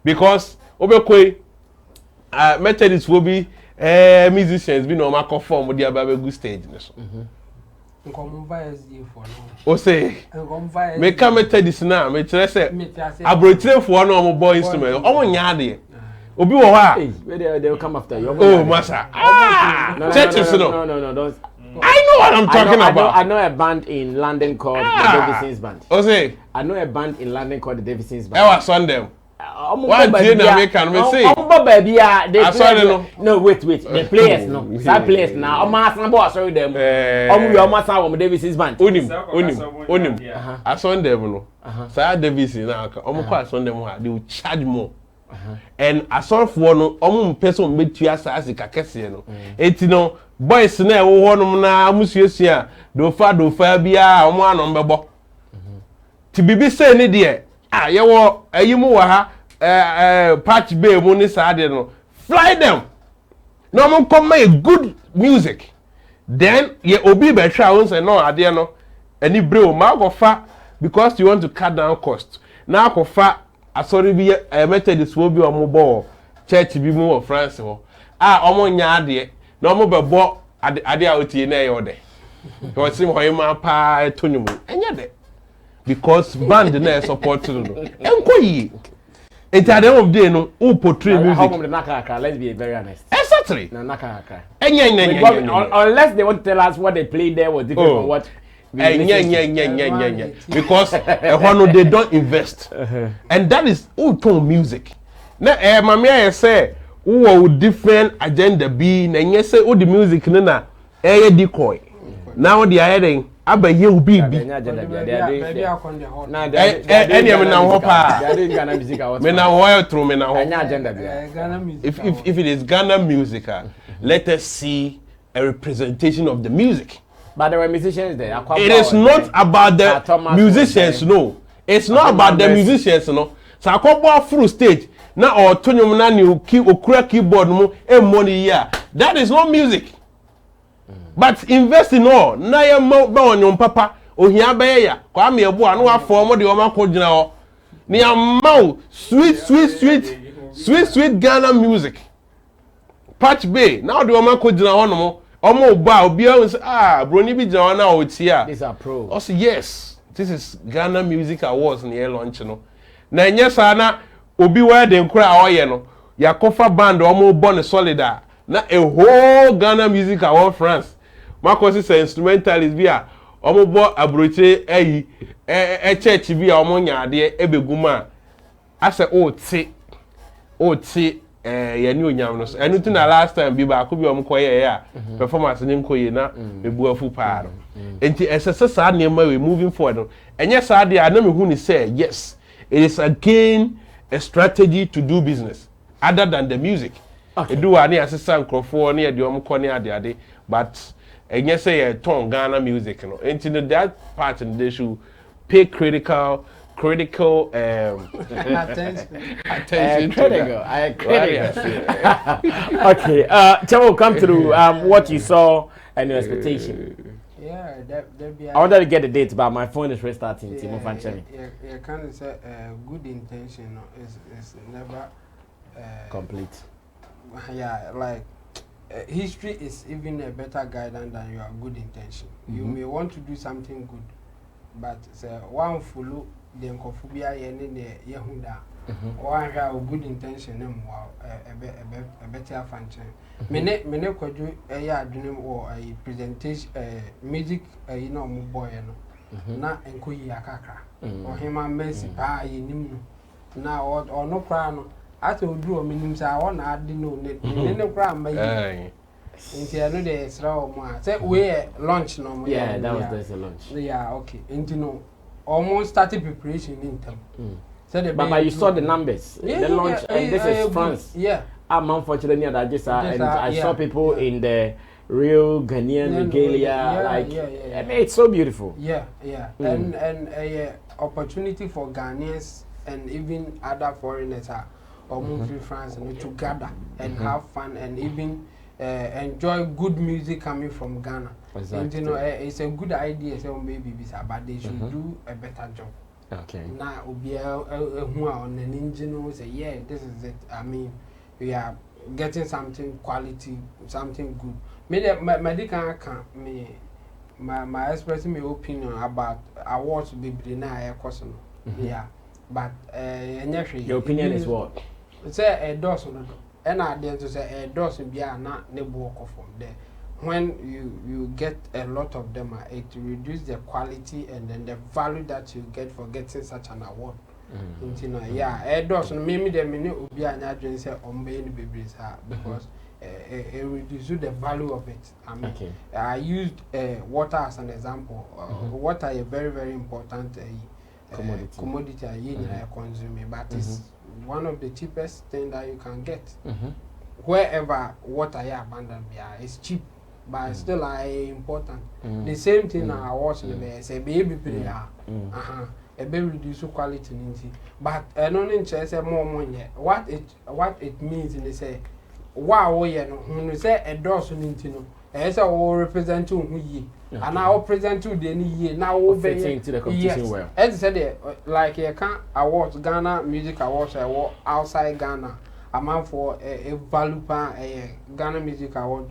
Because obekwe Methodist will be musicians be no mark form with their good stage. O say me come Methodist now, me tell say abrotre for no boy instrument. O nya de. Obi wo ha. They will come after you. Oh, massa. Churches no. No, don't. I know what I'm talking about. I know a band in London called the Davidson's Band. O say I know a band in London called the Davidson's Band. I was on them. What did you American me say? No, wait. The players no. Some players now. I'm boss sorry them. We almost have Davidson's Band. Unim. I saw them no. Sir Davidson now. They will charge more. and asɔrfoɔ no ɔmo mpɛ sɛ ɔmo betua saa sika kɛseɛ no eti no boys na ɛwɔ hɔ nom na musuasua dofa bia ɔmo anom bɛbɔ ti bibi say ne deɛ yɛwɔ ayi mu wɔ ha patch bay mu ne saa de no fly them no ɔmo come make good music then ye obi be hwa won say no ade no ani brew ma akofa because you want to cut down cost na akofa asori bi methodist wo bi omo bo church bi mu wo France ho omo nya ade na omo be bo ade a otie na ye ode ko sim ho yima pa tonum enye de because band na support no enko yi at the end of the day no who portray music how come the naka let's be very honest exactly na naka unless they want to tell us what they played there was different from what because they don't invest and that is tone music na mamia say who different agenda be na nye say the music na decoy now the heading aba ye ubi bi na if it is Ghana music let us see a representation of the music. But there were musicians there. It is not about the musicians, no. It's not about the musicians, no. So I come through stage na or tonyum na ni okura keyboard mu money here. That is not music. But invest in all. Na ye ba onyon papa ohia ba ya kwa me ebo anu afo mo de o ma ko gina ho. Ni amau sweet Ghana music. Patch Bay now the o ma ko gina ho no mo. Omo ba obi say broni bi gina na o tia. These are pro. I say yes. This is Ghana Music Awards in the launch no. Na nya sa na obi wa de nkura oye no. Ya kofa band omo born solid na a whole Ghana Music Award France. Marcus is an instrumentalist bia omo bo abroche church bia omo nya ade ebeguma ase o ti ye ni onyam no enu ti na last time bi ba ko bi omo koye ya performance ni nkoye na mebu afu pa no enti esese sa na we moving forward no enye sa de na me hu ni say yes it is again a strategy to do business other than the music edu wa ni asesa nkrofo na ye de omo ko ni ade but enye say a ton Ghana music no enti that part and they should pay critical attention critical. Okay, Chamo, come through what you saw and your expectation. Yeah, I wanted to get the date, but my phone is restarting. Yeah, kind of say good intention is never complete. Yeah, like history is even a better guidance than your good intention. You may want to do something good, but one follow the nkofobia yehunda one have good intention a better function. Mene kwadwo adwene or a presentation music mo boy no na enkoyi akakra o hema mercy pa yenim na or no kra no ate oduru o menim sa o na ade no ne kra mayi nti eno de sra o mo a say we launch no mo yeah that was the launch yeah okay nti no almost started preparation in time. So but you saw the numbers, the launch, and this is France. Yeah. I'm unfortunately and I saw people in the real Ghanaian regalia, I mean, it's so beautiful. Yeah. And a opportunity for Ghanaians and even other foreigners or move to France and to gather and have fun and even enjoy good music coming from Ghana. Exactly. And you know, it's a good idea, so maybe but they should do a better job. Okay. Now, who are on an engine say, yeah, this is it. I mean, we are getting something quality, something good. Medikal my expressing my opinion about awards be na question. Yeah, but your opinion is what? Say a dozen. And I did to say a dozen be not the walk from there. When you get a lot of them, it reduce the quality and then the value that you get for getting such an award. Yeah, a dozen maybe the minute will be an agency on baby babies because it reduces the value of it. I mean, I used water as an example. Water is a very, very important commodity I consume, but it's one of the cheapest thing that you can get. Wherever water you abandoned, it's cheap, but it's still important. The same thing I watch in the say baby player. A baby reduce quality, but I don't interest more money. What it means in the say, wow, when you say a dozen into as I will represent you, and I will present you the year now obey into the competition. Well, as I said, like you can't awards Ghana Music Awards, award outside Ghana, a man for a value a Ghana Music Award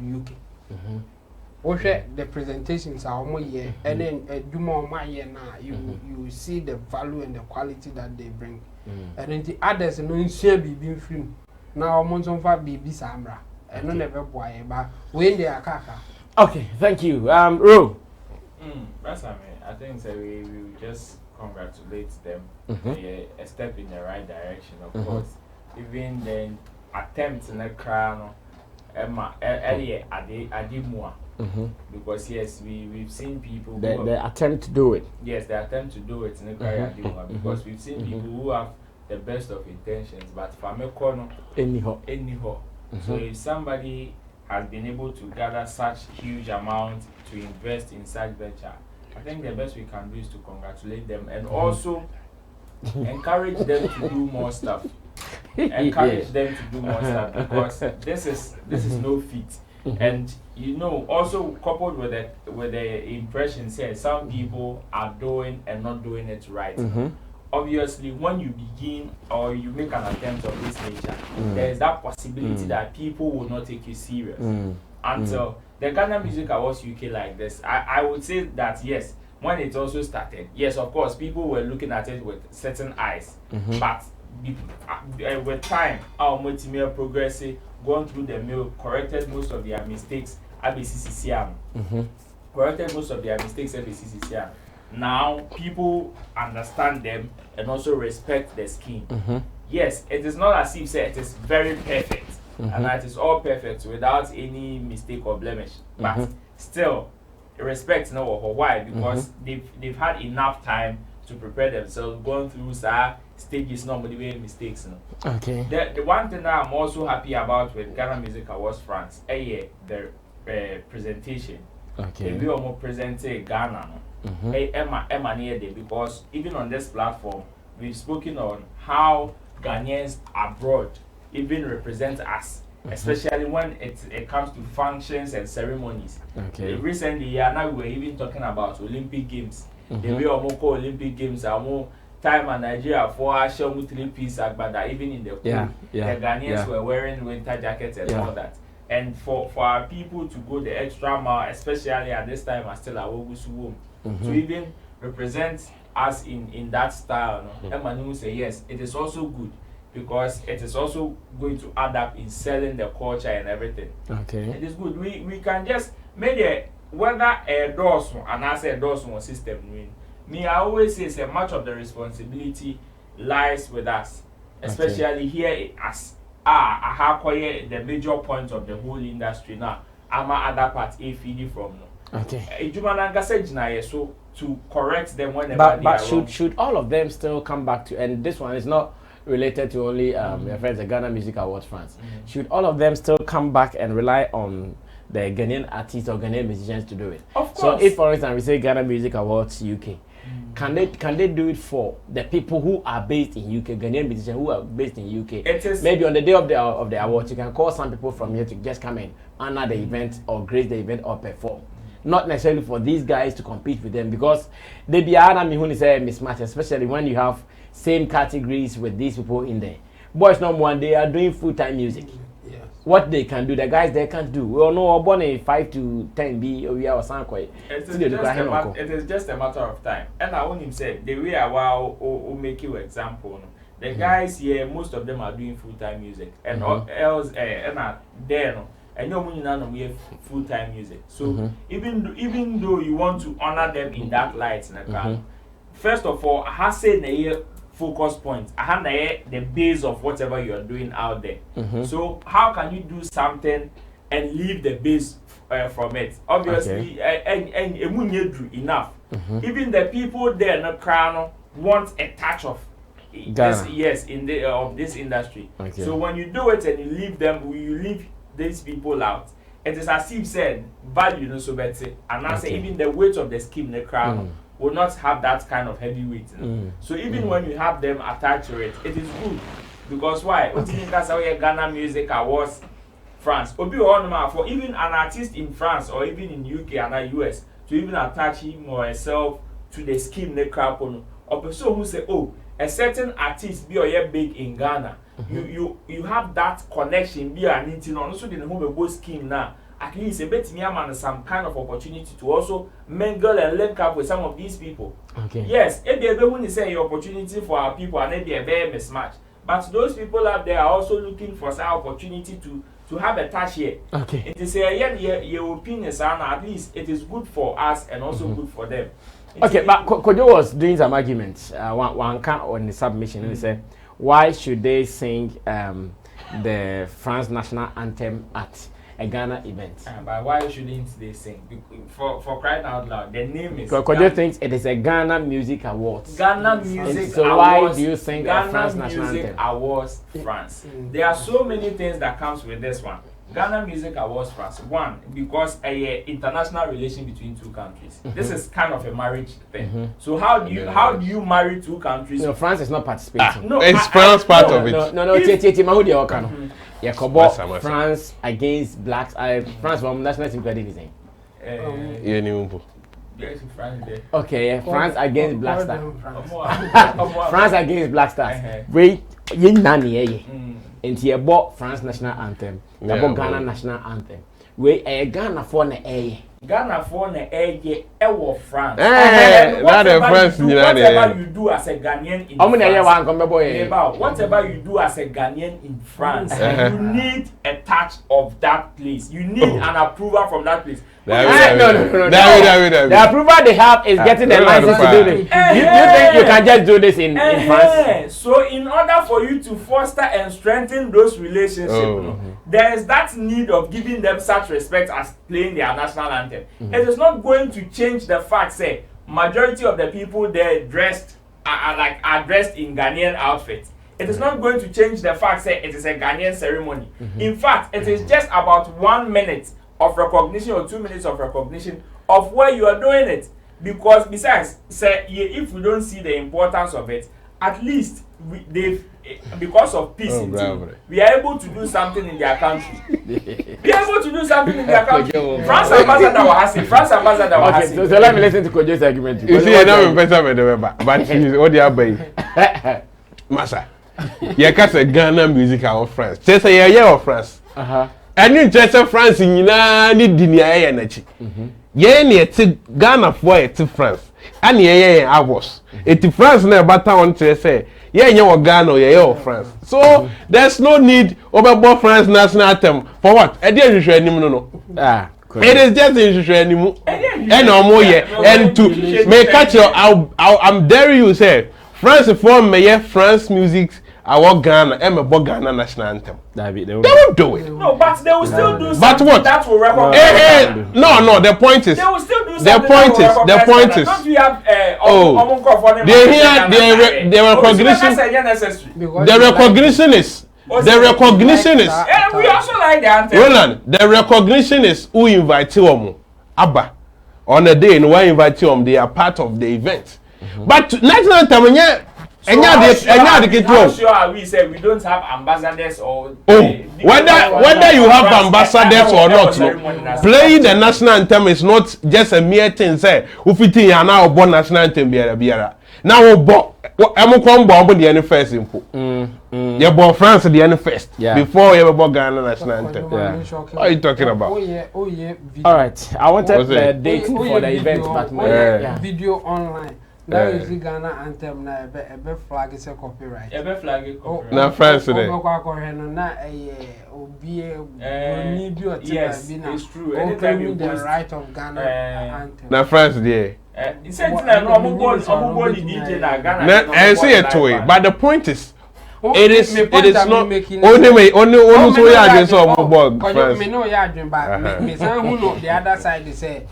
UK. The presentations are more year, and then do more my year now. You see the value and the quality that they bring, and then the others no share be free. Now Monson for baby Samra, and no never boy, but when they are kaka. Okay, thank you. Ro. That's I think so we will just congratulate them. A step in the right direction, of course. Even the attempt in the crown, because yes, we've seen people the attempt to do it. Yes, the attempt to do it in the career because we've seen people who have the best of intentions, but for me, anyhow. So if somebody has been able to gather such huge amount to invest in such venture, I think the best we can do is to congratulate them and also encourage them to do more stuff. Encourage them to do more stuff because this is no feat. And also coupled with the impression says some people are doing and not doing it right. Obviously, when you begin or you make an attempt of this nature, there is that possibility that people will not take you serious. Until the Ghana Music Awards UK like this, I would say that yes, when it also started, yes, of course, people were looking at it with certain eyes, but with time, our multimedia progressive, gone through the mill, corrected most of their mistakes, corrected most of their mistakes, Now people understand them and also respect the scheme. Yes, it is not as if it is very perfect and that is all perfect without any mistake or blemish. But still, respect why? Because they've had enough time to prepare themselves, going through stages, not motivating mistakes. Okay. The one thing that I'm also happy about with Ghana Music Awards France, the presentation. Okay. We almost presented Ghana. Emma near there because even on this platform, we've spoken on how Ghanaians abroad even represent us, especially when it comes to functions and ceremonies. Okay. Recently, now we were even talking about Olympic Games. The way call Olympic Games are more time in Nigeria for our show 3-piece but even in the pool, the Ghanaians were wearing winter jackets and all that. And for our people to go the extra mile, especially at this time, are still at Wogusu to even represent us in that style. Emmanuel say yes, it is also good because it is also going to add up in selling the culture and everything. Okay. It is good. We can just make it whether a dorsum and as a dorsum system. I always say much of the responsibility lies with us, especially here as the major point of the whole industry now. Other parts feeding from okay. So to correct them whenever but should all of them still come back to, and this one is not related to only your friends the Ghana Music Awards France. Should all of them still come back and rely on the Ghanaian artists or Ghanaian musicians to do it? Of course. So if for instance we say Ghana Music Awards UK, can they do it for the people who are based in UK, Ghanaian musicians who are based in UK? Maybe on the day of the awards, you can call some people from here to just come and honor the event or grace the event or perform. Not necessarily for these guys to compete with them because they be a mismatch, especially when you have same categories with these people in there. Boys number one, they are doing full-time music. Yes. What they can do, the guys they can't do. We all know born a 5 to 10 B or we are Sanquay. It is just a matter of time. And I want him say the way I make you example. The guys here, most of them are doing full-time music, and else there. And no money we have full-time music. So even though you want to honor them in that light, first of all, I have said the focus point. I have the base of whatever you are doing out there. So how can you do something and leave the base from it? Obviously, and enough. Even the people there in the crown want a touch of yes, in the of this industry. Okay. So when you do it and you leave these people out, it is as if said value no so better, and I say even the weight of the scheme the crowd will not have that kind of heavy weight. So even when you have them attached to it, it is good because why? Ghana Music Awards France. Obi for even an artist in France or even in UK and US to even attach him or herself to the scheme the crowd or person who say, oh, a certain artist be or big in Ghana. You have that connection be an internal also the whole scheme now. At least a bit me man some kind of opportunity to also mingle and link up with some of these people. Okay. Yes, it be when you say opportunity for our people and it be a very mismatch. But those people out there are also looking for some opportunity to have a touch here. Okay. It is your opinion, and at least it is good for us and also good for them. Okay, but Kojo was doing some arguments. One count on the submission and he said, why should they sing the France national anthem at a Ghana event? But why shouldn't they sing? For crying out loud, the name is. Kojo thinks it is a Ghana Music Awards. Ghana Music so Awards. Why do you sing Ghana France national Music anthem? Awards France. There are so many things that comes with this one. Ghana Music Awards France. One, because a international relation between two countries. This is kind of a marriage thing. So how do you marry two countries? No, France is not participating. No, it's France part of it. No, France against blacks. France from national team credit design. Okay, France against Black Stars. France against Black Stars. Wait, you nani into your bought France national anthem. You bought Ghana national anthem. We Ghana for the Ghana for the France. Whatever you do as a Ghanaian in France. Whatever you do as a Ghanaian in France, you need a touch of that place. You need an approval from that place. No. The approval they have is getting the license to do this. You think you can just do this in France? So in order for you to foster and strengthen those relationships, there is that need of giving them such respect as playing their national anthem. It is not going to change the fact, say, majority of the people there dressed are dressed in Ghanaian outfits. It is not going to change the fact, say, it is a Ghanaian ceremony. In fact, it is just about 1 minute of recognition or 2 minutes of recognition of where you are doing it. Because besides, say, if we don't see the importance of it, at least because of peace, we are able to do something in their country. We are able to do something in their country. France ambassador was asking. So let me listen to Kojo's argument. You see, now better, but she's all the other. Massa, you can't say Ghana Music Awards France. Just say a year of France. And you just say France in Nidinia energy. Yeah, near to Ghana for it to France. And yeah, I was. It's France never town to say, yeah, you are Ghana, yeah, France. So there's no need over France national anthem for what? I didn't show any no. It is just in show anymore. And no more, and to make catch your, I'm dare you say, France form me France music. I want Ghana, I'm a Ghana national anthem. They won't do it. No, but they will still do something. But what? That will recognize. No. The point is. They will still do something. The point is. Don't we have the recognition is. We also like the anthem. Roland, the recognition is who invite you Abba on a day and why invite you they are part of the event. But national anthem how sure are we say we don't have ambassadors or whether you have ambassadors or not, playing the national anthem is not just a mere thing. Say, ufiti ya na obo national anthem biara. Now obo, emu kwambo the any first info. You born France the any first before you ever Ghana national anthem. What are you talking about? All right, I wanted the date for the event, but video online. Now you see Ghana anthem na ebe flag is a copyright. Ebe flag is copyright. Na France today. Yes, it's true. Anytime you the right of Ghana anthem. Na France there. But the point is, It is not only so yeah against some bug first. Me know ya dream but me san who know the other side say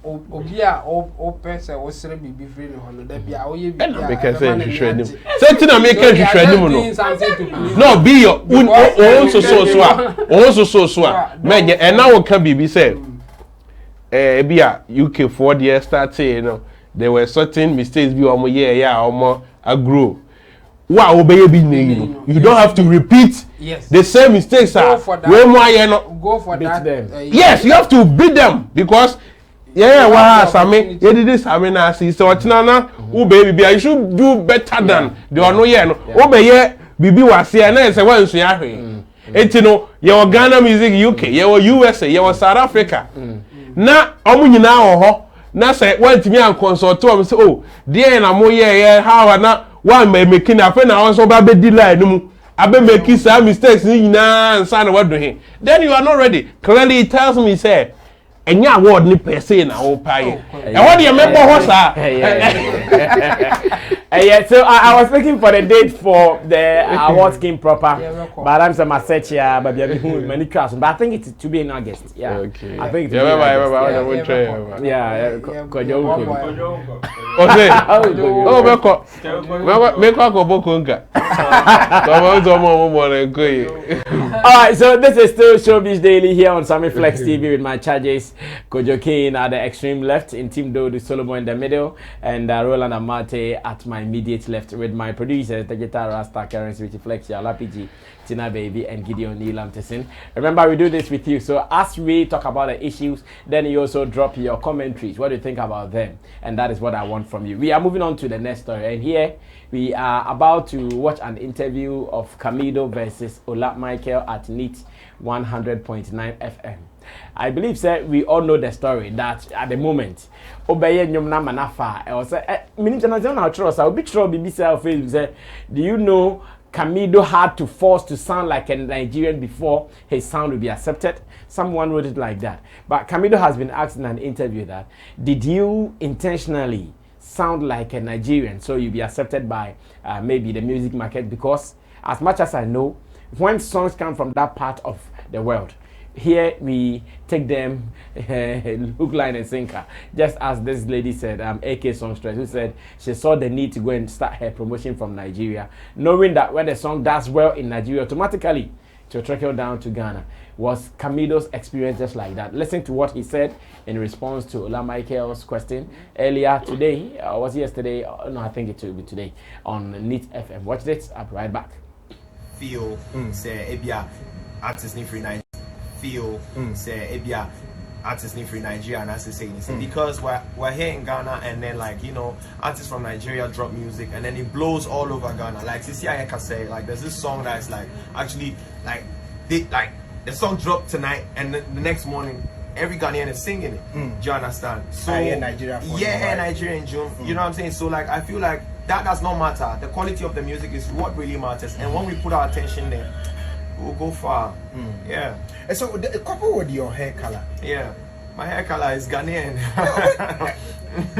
obi a o person o sere bibi free no no da bia o ye bibi a because say hwehwe say na make hwehwe nim no be your own so menye and now can bibi say be a UK 4 years start you know there were certain mistakes be omo yeah omo grow. Wow, you don't have to repeat the same mistakes. Go for that. Yes, you have to beat them because Sammy, you did this. I mean, I see. So, baby, you should do better than the one. Bibi was here and I said, well, you know, your Ghana music, UK, your USA, your South Africa. Now, now say, well, to me, and consult to him, say, oh, dear, and I'm how I not. One may making a friend also by delay no I be making some mistakes and sign what doing. Then you are not ready. Clearly it tells me say and your word ni per se na o pay. And what do you remember what sir? Yeah, so I was looking for the date for the award scheme proper. But I'm some search here but many class. But I think it's to be in August. Yeah. Okay. I think it's Alright, so this is still Showbiz Daily here on Sammy Flex TV with my charges. Kojo Kane at the extreme left, in Team Dodo Solomon in the middle, and Roland Amate at my immediate left with my producers, the guitar Rasta, Karen Switchy Flex, Lapiji, Tina Baby, and Gideon Neil Amtesin. Remember, we do this with you. So as we talk about the issues, then you also drop your commentaries. What do you think about them? And that is what I want from you. We are moving on to the next story, and here we are about to watch an interview of Camidoh versus Ola Michael at NEAT 100.9 FM. I believe, sir, we all know the story that at the moment, Obeye Nyomna Manafa, I was say, do you know Camidoh had to force to sound like a Nigerian before his sound would be accepted? Someone wrote it like that. But Camidoh has been asked in an interview that, did you intentionally sound like a Nigerian so you'll be accepted by maybe the music market? Because as much as I know, when songs come from that part of the world, here we take them hook, line, and sinker. Just as this lady said, AK Songstress, who said she saw the need to go and start her promotion from Nigeria, knowing that when the song does well in Nigeria, automatically to trickle down to Ghana. Was Camidoh's experience just like that? Listen to what he said in response to Ola Michael's question earlier today. Was it yesterday? No, I think it will be today on NEAT FM. Watch this. I'll be right back. Feel say Ebia artists need free Nigeria. Feel say Ebia artists need free Nigeria, and as I say because we're here in Ghana, and then like you know artists from Nigeria drop music and then it blows all over Ghana. Like Sisi Ayeka say, like there's this song that's like actually like the song dropped tonight and the next morning every Ghanaian is singing it. Do you understand? So Nigeria Nigeria in June. You know what I'm saying? So like I feel like that does not matter. The quality of the music is what really matters, and when we put our attention there, we'll go far. Yeah. And so the couple with your hair color. Yeah. My hair color is Ghanaian.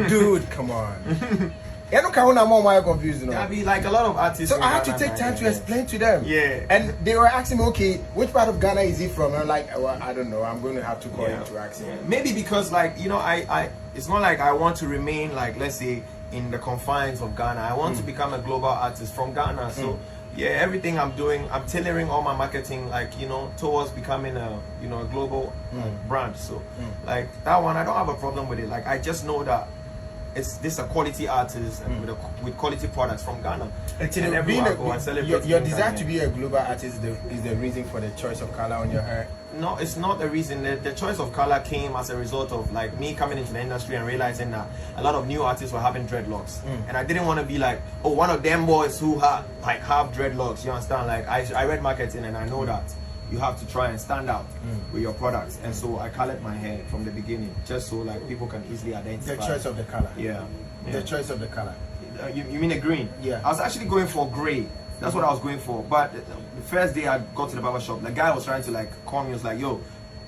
Dude, come on. I don't know how more confused. I mean, like a lot of artists. So I have to take time to explain to them. Yeah. And they were asking me, okay, which part of Ghana is he from? And I'm like, well, I don't know. I'm going to have to call him to ask him. Maybe because, like, you know, I it's not like I want to remain, like, let's say, in the confines of Ghana. I want to become a global artist from Ghana. So, yeah, everything I'm doing, I'm tailoring all my marketing, like, you know, towards becoming a, you know, a global brand. So, like, that one, I don't have a problem with it. Like, I just know that this a quality artist and with quality products from Ghana. And everywhere I go, I celebrate. Your desire to be a global artist is the reason for the choice of color on your hair? No, it's not the reason. The choice of color came as a result of like me coming into the industry and realizing that a lot of new artists were having dreadlocks, and I didn't want to be like, oh, one of them boys who have dreadlocks. You understand? Like I read marketing and I know that you have to try and stand out with your products, and so I colored my hair from the beginning just so like people can easily identify the choice of the color. The choice of the color. You mean a green? Yeah. I was actually going for gray. That's what I was going for. But the first day I got to the barber shop, the guy was trying to like call me. He was like, yo,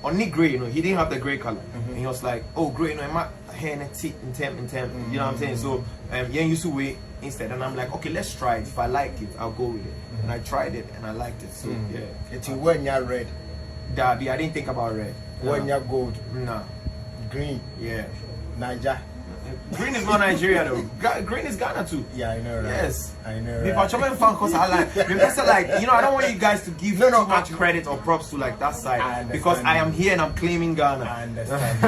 only gray, you know, he didn't have the gray color. And he was like, oh, gray, you know, pen and tip and temp, you know what I'm saying? So yeah, used to wait instead, and I'm like, okay, let's try it. If I like it, I'll go with it. And I tried it and I liked it. So yeah. It's when you're red. Darby, I didn't think about red. When you're gold. No. Green. Yeah. Niger. Green is not Nigeria though. Green is Ghana too. Yeah, I know, right? Yes. I know, If right? I'm fan cause I like, you know, I don't want you guys to give too much credit or props to like that side because I am here and I'm claiming Ghana. I understand.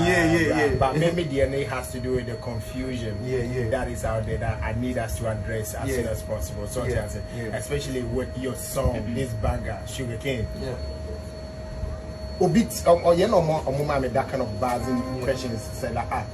Yeah. But maybe DNA has to do with the confusion Yeah. that is out there that I need us to address as soon as possible. So especially with your song, this banger, Sugarcane. Yeah. Obit or you know more that kind of buzzing questions said like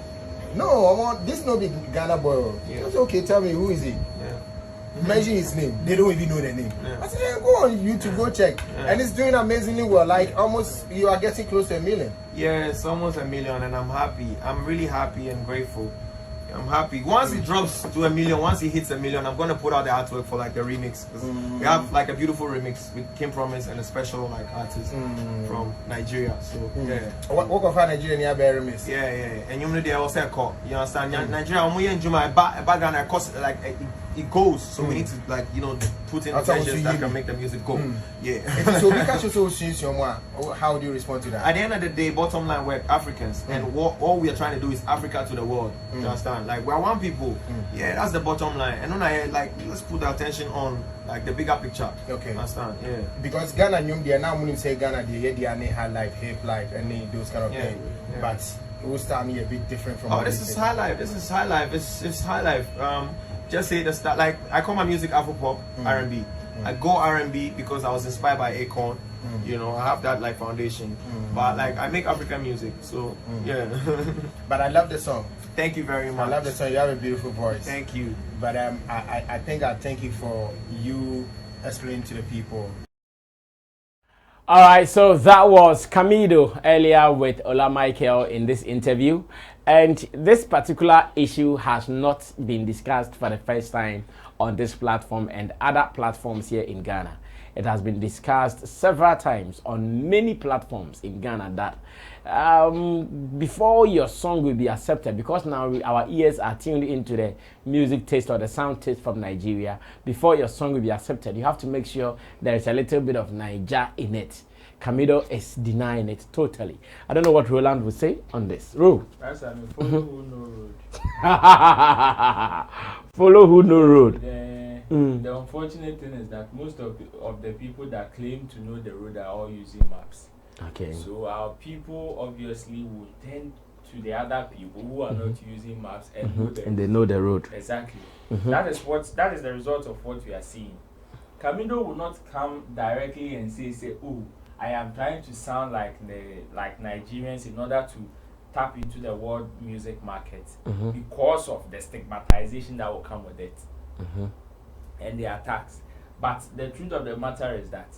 no, this no big Ghana boy. I said, okay, tell me who is he? Yeah. Mention his name. They don't even know the name. Yeah. I said, yeah, go on YouTube, go check. And it's doing amazingly well. Like almost you are getting close to 1 million. Yeah, it's almost 1 million, and I'm happy. I'm really happy and grateful. I'm happy. Once it drops to 1 million, once it hits 1 million, I'm gonna put out the artwork for like the remix. We have like a beautiful remix with Kim Promise and a special like artist from Nigeria. So yeah. What of Nigeria near bear remix? Yeah. And you know they also call. You understand? Nigeria, I'm in Juma, background, of course, like it goes. So we need to like put in changes that can make the music go. Yeah. So because you so serious, how do you respond to that? At the end of the day, bottom line, we're Africans, and all we are trying to do is Africa to the world. You understand? Like we're one people. Yeah, that's the bottom line. And then let's put the attention on like the bigger picture. Okay. Understand? Yeah. Because Ghana, they are now when say Ghana, they are high life, hip life, and those kind of things. Yeah. But it was starting a bit different from. Oh, this is high life. It's high life. Just say the start. Like I call my music Afro pop, R&B. I go R&B because I was inspired by Akon. You know, I have that like foundation. But like I make African music, so yeah. But I love the song. Thank you very much. I love the song. You have a beautiful voice. Thank you. But I think I thank you for you explaining to the people. All right, so that was Camidoh earlier with Ola Michael in this interview. And this particular issue has not been discussed for the first time on this platform and other platforms here in Ghana. It has been discussed several times on many platforms in Ghana that before your song will be accepted, because now our ears are tuned into the music taste or the sound taste from Nigeria, before your song will be accepted, you have to make sure there is a little bit of Naija in it. Camidoh is denying it totally. I don't know what Roland would say on this. Ro. That's I mean, follow who no road. Follow who no road. The unfortunate thing is that most of the people that claim to know the road are all using maps. Okay. So our people obviously will tend to the other people who are not using maps and know the and they know the road. Exactly. That is the result of what we are seeing. Camidoh will not come directly and say, oh, I am trying to sound like Nigerians in order to tap into the world music market because of the stigmatization that will come with it and the attacks. But the truth of the matter is that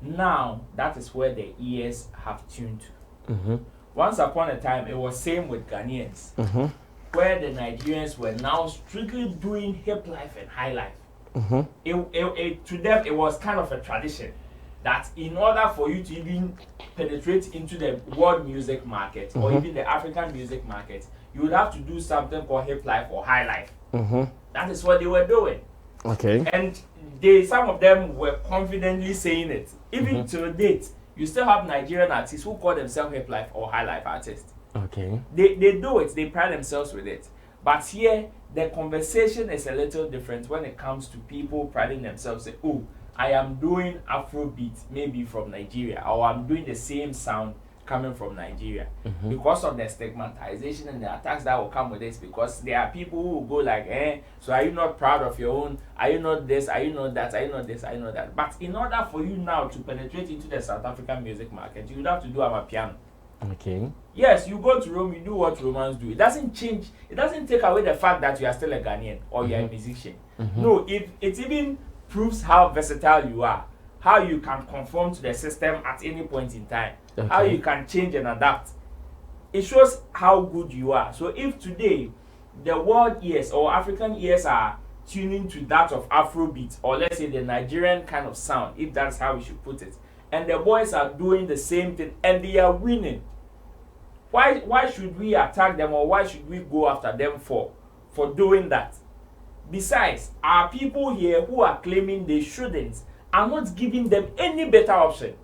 now that is where the ears have tuned to. Once upon a time, it was same with Ghanaians, where the Nigerians were now strictly doing hip life and high life. To them, it was kind of a tradition that in order for you to even penetrate into the world music market or even the African music market, you would have to do something called hip life or high life. That is what they were doing. Okay. And some of them were confidently saying it. Even to date, you still have Nigerian artists who call themselves hip life or high life artists. Okay. They do it, they pride themselves with it. But here, the conversation is a little different when it comes to people priding themselves, say, oh, I am doing Afrobeat, maybe from Nigeria, or I'm doing the same sound coming from Nigeria. Because of the stigmatization and the attacks that will come with this, because there are people who will go like, so are you not proud of your own? Are you not this? Are you not that? Are you not this? Are you not that? But in order for you now to penetrate into the South African music market, you would have to do Amapiano. Okay. Yes, you go to Rome, you do what Romans do. It doesn't change, it doesn't take away the fact that you are still a Ghanaian or you are a musician. No, it even proves how versatile you are, how you can conform to the system at any point in time, how you can change and adapt. It shows how good you are. So if today the world ears or African ears are tuning to that of Afrobeat, or let's say the Nigerian kind of sound, if that's how we should put it, and the boys are doing the same thing and they are winning, Why should we attack them, or why should we go after them for doing that? Besides, our people here who are claiming they shouldn't are not giving them any better option.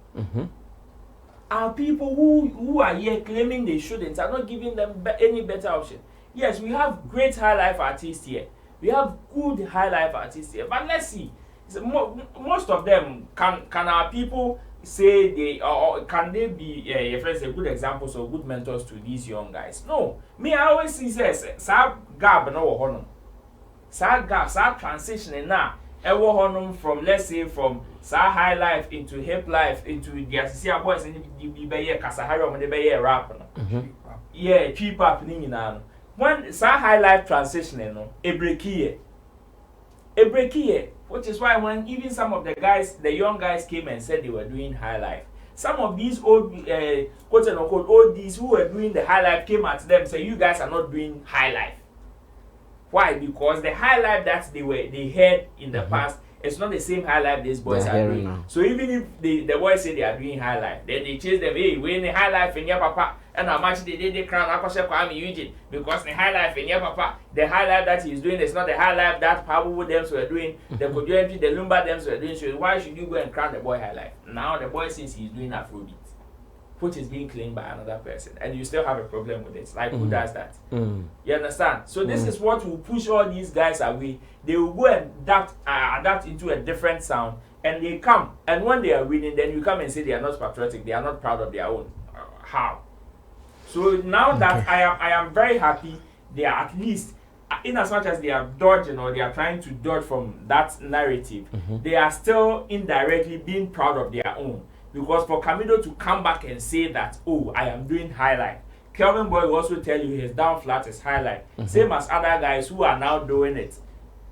Our people who are here claiming they shouldn't are not giving them any better option. Yes, we have great high life artists here. We have good high life artists here. But let's see, most of them, can our people say they, or can they be your friends, good examples or good mentors to these young guys? No. Me, I always see says gap no honor. Gap transitioning now. Ewo honum from, let's say, from high life into hip life into the associate boys and the be kasahari or the be rap. Yeah, cheap up now. When high life transitioning, no, a break here, which is why when even some of the guys, the young guys came and said they were doing high life. Some of these old, quote unquote, oldies who were doing the high life came at them and said, you guys are not doing high life. Why? Because the high life that they had in the past, it's not the same high life these boys are doing. Now. So even if the boys say they are doing high life, then they chase them, hey, we're in the high life in your papa, and how much they crown Eugene, because the high life in your papa, the high life that he's doing is not the high life that Pablo them were doing, the Kojuenti, the Lumba them were doing. So why should you go and crown the boy high life? Now the boy says he's doing Afrobeat, which is being claimed by another person, and you still have a problem with it. Like, who does that? You understand? So this is what will push all these guys away. They will go and adapt into a different sound, and they come. And when they are winning, then you come and say they are not patriotic, they are not proud of their own. How? So now that I am very happy, they are at least, in as much as they are dodging or they are trying to dodge from that narrative, they are still indirectly being proud of their own. Because for Camidoh to come back and say that, oh, I am doing high life. Kelvin Boy will also tell you his down flat is high life. Same as other guys who are now doing it.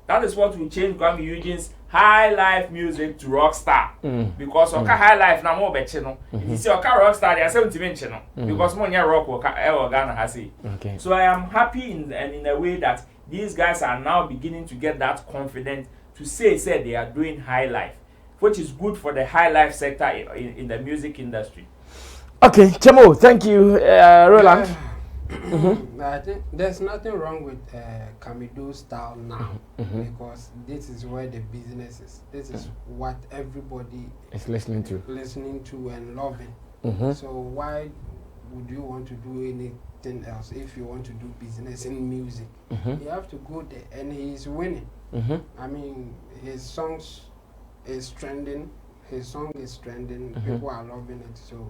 That is what will change Kwame Eugene's high life music to rock star. Because Oka high life na more betchino. If you see Oka rock star, they are 70 mention. Because more rock will Ghana has it. So I am happy in a way that these guys are now beginning to get that confidence to say they are doing high life, which is good for the high life sector in the music industry. Okay, Chamo, thank you, Roland. I think there's nothing wrong with Camidoh style now, because this is where the business is. This is what everybody is listening to and loving. So why would you want to do anything else if you want to do business in music? You have to go there, and he's winning. I mean, his songs is trending. His song is trending. People are loving it, so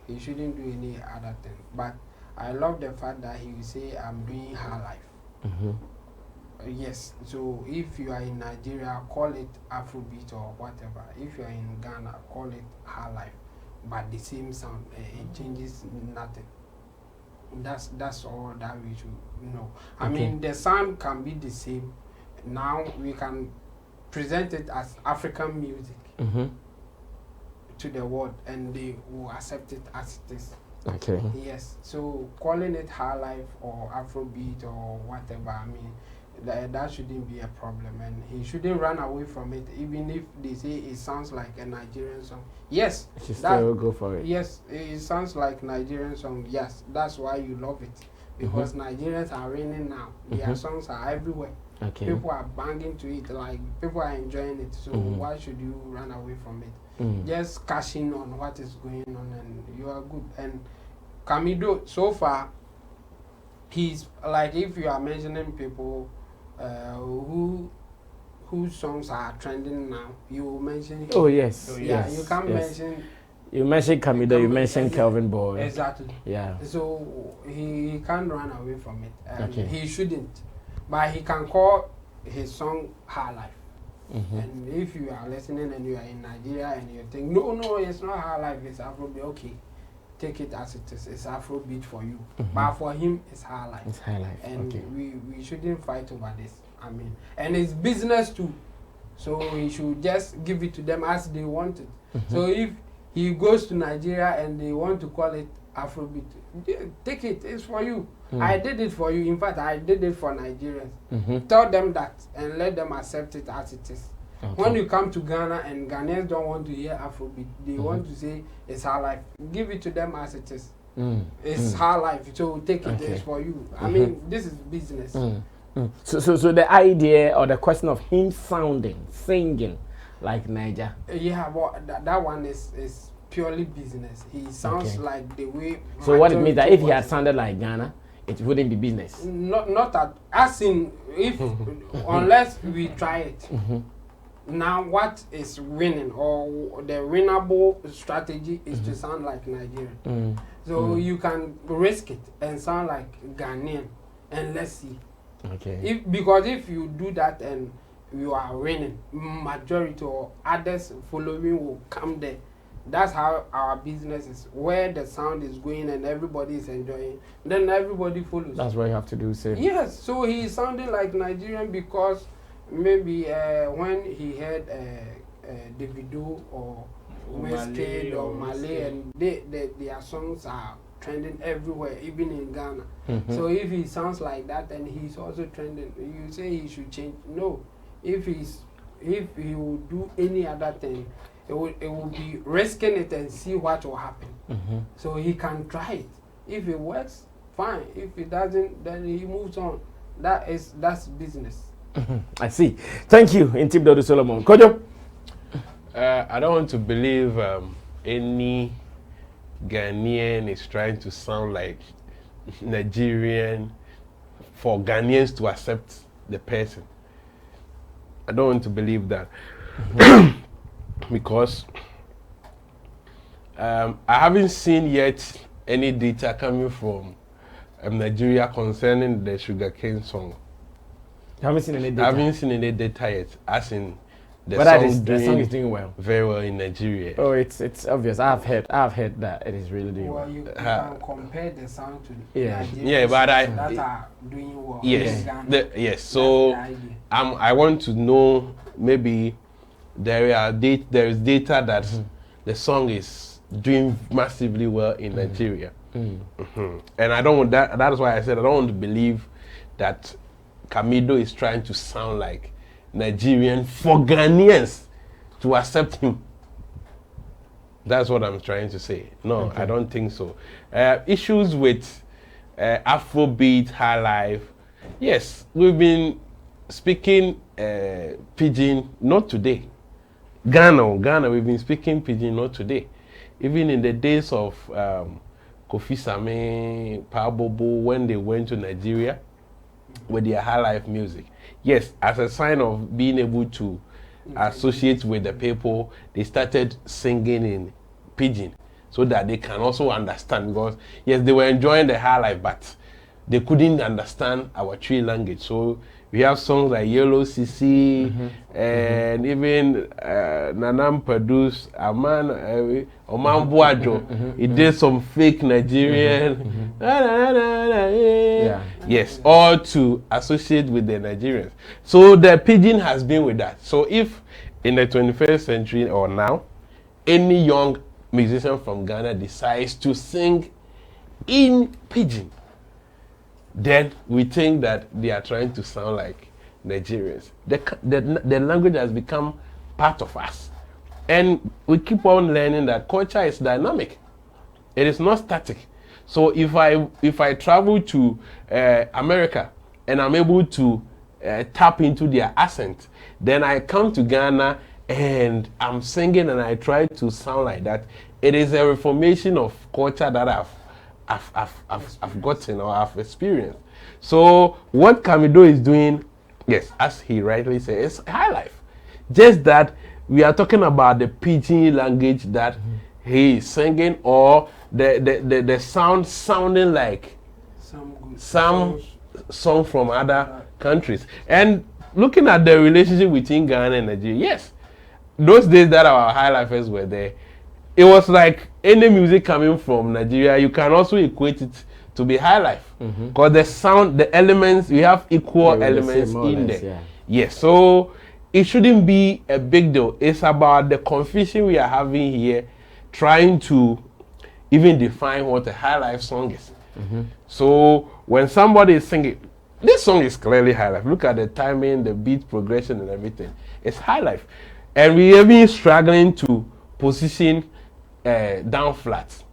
he shouldn't do any other thing. But I love the fact that he will say, I'm doing high life. Yes, so if you are in Nigeria, call it Afrobeat or whatever. If you are in Ghana, call it high life. But the same sound, it changes nothing. That's all that we should know. I mean, the sound can be the same. Now we can present it as African music to the world, and they will accept it as it is. Okay. Yes. So calling it high life or Afrobeat or whatever, I mean, that shouldn't be a problem, and he shouldn't run away from it, even if they say it sounds like a Nigerian song. Yes. You should still go for it. Yes, it sounds like Nigerian song. Yes, that's why you love it, because Nigerians are reigning now. Their songs are everywhere. Okay. People are banging to it, like people are enjoying it. So why should you run away from it? Just cash in on what is going on, and you are good. And Camidoh, so far, he's like, if you are mentioning people whose songs are trending now, you will mention him. Oh yes. Yeah, you can't mention. You mentioned Camidoh, you mentioned Kelvin Boy. Exactly. Yeah. So he can't run away from it. He shouldn't. But he can call his song High Life. And if you are listening and you are in Nigeria and you think, no, it's not High Life, it's Afrobeat, okay, take it as it is. It's Afrobeat for you. But for him, it's High Life. It's High Life. And we shouldn't fight over this. I mean, and it's business too. So he should just give it to them as they want it. So if he goes to Nigeria and they want to call it Afrobeat, take it, it's for you. I did it for you. In fact, I did it for Nigerians. Tell them that and let them accept it as it is. When you come to Ghana and Ghanaians don't want to hear Afrobeat, they want to say it's our life, give it to them as it is. It's high life, so take it as for you. I mean, this is business. So the idea or the question of him singing like Niger. Yeah, but that one is purely business. He sounds like the way. So what it means that if he had sounded like Ghana, it wouldn't be business. Not at as in if unless we try it. Now what is winning or the winnable strategy is to sound like Nigerian. So you can risk it and sound like Ghanaian, and let's see. Okay. Because if you do that and you are winning, majority or others following will come there. That's how our business is. Where the sound is going and everybody is enjoying, then everybody follows. That's what you have to do, sir. Yes. So he is sounding like Nigerian because maybe when he heard Davido or Western or Malay, and their songs are trending everywhere, even in Ghana. So if he sounds like that and he's also trending, you say he should change. No, if he will do any other thing, it will be risking it and see what will happen. So he can try it. If it works, fine. If it doesn't, then he moves on. That's business. I see. Thank you, Intib Solomon. Kojo? I don't want to believe any Ghanaian is trying to sound like Nigerian for Ghanaians to accept the person. I don't want to believe that. Because I haven't seen yet any data coming from Nigeria concerning the sugarcane song. You haven't seen any data? I haven't seen any data yet, as in the song is doing well. Very well in Nigeria. Oh, it's obvious. I've heard that it is really doing well. You can compare the sound to yeah, but that are doing well. Yes, yes. So I want to know, maybe there is data that the song is doing massively well in Nigeria, and I don't want that. That's why I said I don't want to believe that Camidoh is trying to sound like Nigerian for Ghanaians to accept him. That's what I'm trying to say. No, I don't think so. Issues with Afrobeat, high life. Yes, we've been speaking Pidgin, not today. Ghana, we've been speaking Pidgin, not today. Even in the days of Kofi Sammy, Pa Bobo, when they went to Nigeria with their high life music. Yes, as a sign of being able to associate with the people, they started singing in Pidgin so that they can also understand. Because yes, they were enjoying the high life, but they couldn't understand our tree language. So we have songs like Yellow CC, and even Nanam produced Oman Buajo. He did some fake Nigerian. Yes, all to associate with the Nigerians. So the Pidgin has been with that. So if in the 21st century or now, any young musician from Ghana decides to sing in Pidgin, then we think that they are trying to sound like Nigerians. The language has become part of us. And we keep on learning that culture is dynamic. It is not static. So if I travel to America and I'm able to tap into their accent, then I come to Ghana and I'm singing and I try to sound like that. It is a reformation of culture that I've gotten or I've experienced. So what Camidoh is doing, yes, as he rightly says, is high life. Just that we are talking about the Pidgin language that he is singing, or the sounding like some song from other countries. And looking at the relationship between Ghana and Nigeria, yes, those days that our high lifers were there, it was like any music coming from Nigeria, you can also equate it to be high life. Because the sound, the elements, we have equal elements in there. Yeah. Yes, so it shouldn't be a big deal. It's about the confusion we are having here, trying to even define what a high life song is. So when somebody is singing, this song is clearly high life. Look at the timing, the beat progression and everything. It's high life. And we have been struggling to position down flat.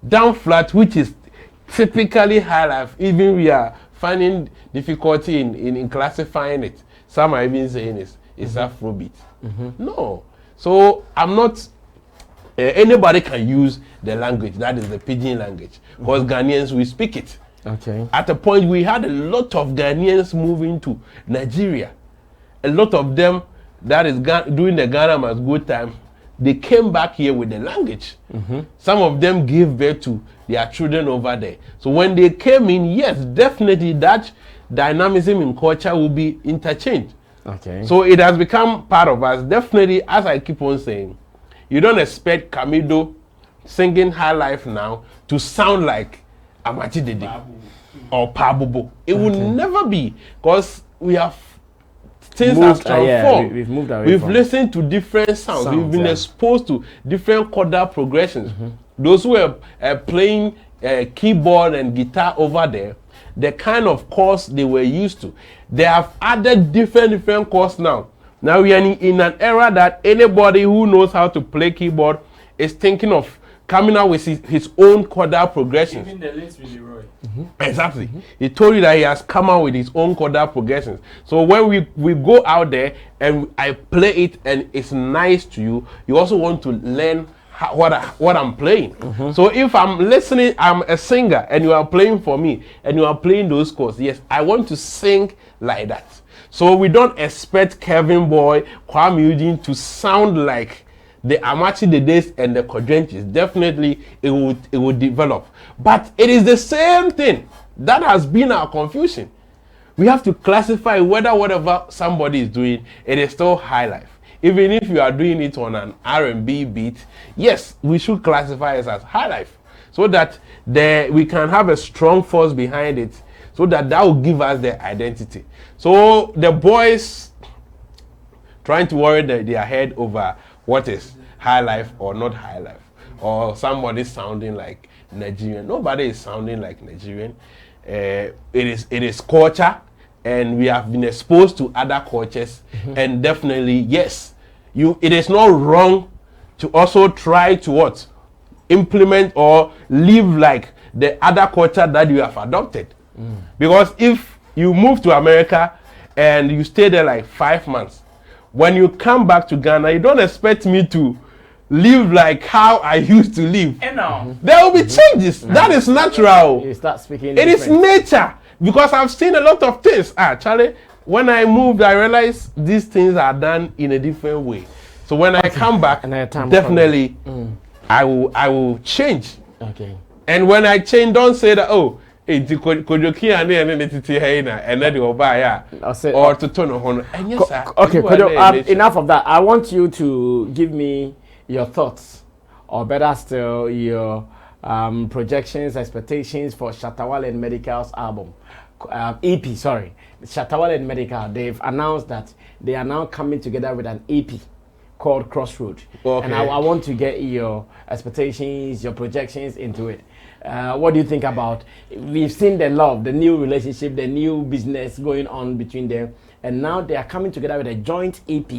down flat, which is typically high life. Even we are finding difficulty in classifying it. Some are even saying it's Afrobeat. No. So I'm not. Anybody can use the language. That is the pidgin language. Because Ghanaians, we speak it. Okay. At a point, we had a lot of Ghanaians moving to Nigeria. A lot of them, that is during the Ghana Must Go time, they came back here with the language. Some of them gave birth to their children over there. So when they came in, yes, definitely that dynamism in culture will be interchanged. Okay. So it has become part of us. Definitely, as I keep on saying, you don't expect Camidoh singing High Life now to sound like Amachi Dede or Pabubo. It will never be, because we have things have transformed. We've moved away. We've listened to different sounds. We've been exposed to different chordal progressions. Those who are playing keyboard and guitar over there, the kind of chords they were used to, they have added different chords now. Now we are in an era that anybody who knows how to play keyboard is thinking of coming out with his own chordal progressions. Even the late Willie Roy. Exactly. He told you that he has come out with his own chordal progressions. So when we go out there and I play it and it's nice to you, you also want to learn what I'm playing. So if I'm listening, I'm a singer and you are playing for me and you are playing those chords, yes, I want to sing like that. So we don't expect Kevin Boy, Kwame Eugene to sound like the Amachi Dedes and the Kodrenchis. Definitely it will develop. But it is the same thing. That has been our confusion. We have to classify whether whatever somebody is doing, it is still high life. Even if you are doing it on an R&B beat, yes, we should classify it as high life, so that we can have a strong force behind it, so that will give us the identity. So the boys trying to worry their head over what is high life or not high life, or somebody sounding like Nigerian. Nobody is sounding like Nigerian. It is culture, and we have been exposed to other cultures, and definitely yes, it is not wrong to also try to implement or live like the other culture that you have adopted. Because if you move to America and you stay there like 5 months, when you come back to Ghana, you don't expect me to live like how I used to live. There will be changes. That is natural. You start speaking. It is nature. Because I've seen a lot of things. Charlie, when I moved, I realized these things are done in a different way. So when I come back, definitely I will change. Okay. And when I change, don't say that, oh, and then you buy or to turn on. Okay, enough of that. I want you to give me your thoughts, or better still, your projections, expectations for Shatta, Wale and Medical's album. EP, sorry. Shatta, Wale and Medikal, they've announced that they are now coming together with an EP called Crossroad. Okay. And I want to get your expectations, your projections into it. What do you think about, we've seen the love, the new relationship, the new business going on between them, and now they are coming together with a joint EP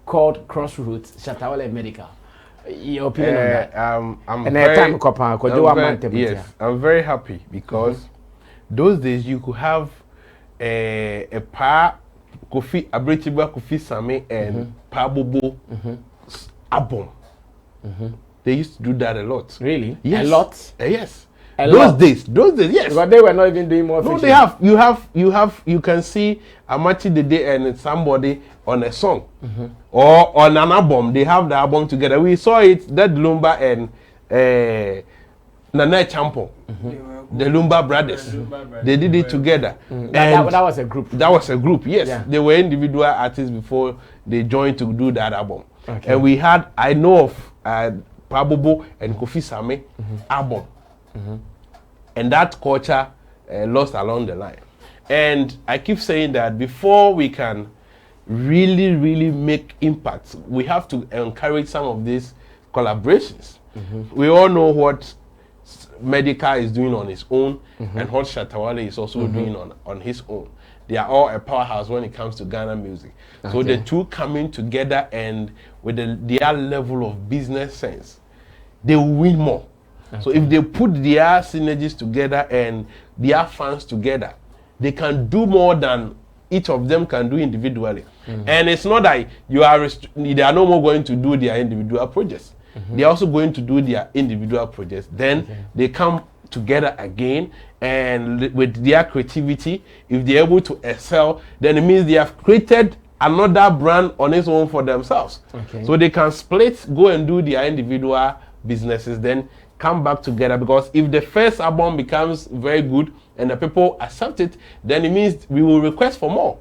called Crossroads, Shatta, Wale and Medikal. Your opinion on that? I'm very happy because those days you could have a Pa Kofi Sammy and Pa Bobo album. They used to do that a lot. Really? Yes. A lot? Yes. Those days, yes. But they were not even doing more. No, they have. You can see Amachi Dede and somebody on a song or on an album. They have the album together. We saw it. That Lumba and Nana Champo, the Lumba brothers. They did it together. And that was a group. That was a group. Yes, they were individual artists before they joined to do that album. Okay. And we had, I know of Pabobo and Kofi Sammy album. And that culture lost along the line. And I keep saying that before we can really make impact, we have to encourage some of these collaborations. We all know what Medikal is doing on his own and what Shatta Wale is also doing on his own. They are all a powerhouse when it comes to Ghana music. So the two coming together and with their level of business sense, they will win more. So if they put their synergies together and their fans together, they can do more than each of them can do individually. And it's not that they are no more going to do their individual projects. They are also going to do their individual projects. Then they come together again, and with their creativity, if they're able to excel, then it means they have created another brand on its own for themselves. So they can split, go and do their individual businesses, then come back together. Because if the first album becomes very good and the people accept it, then it means we will request for more.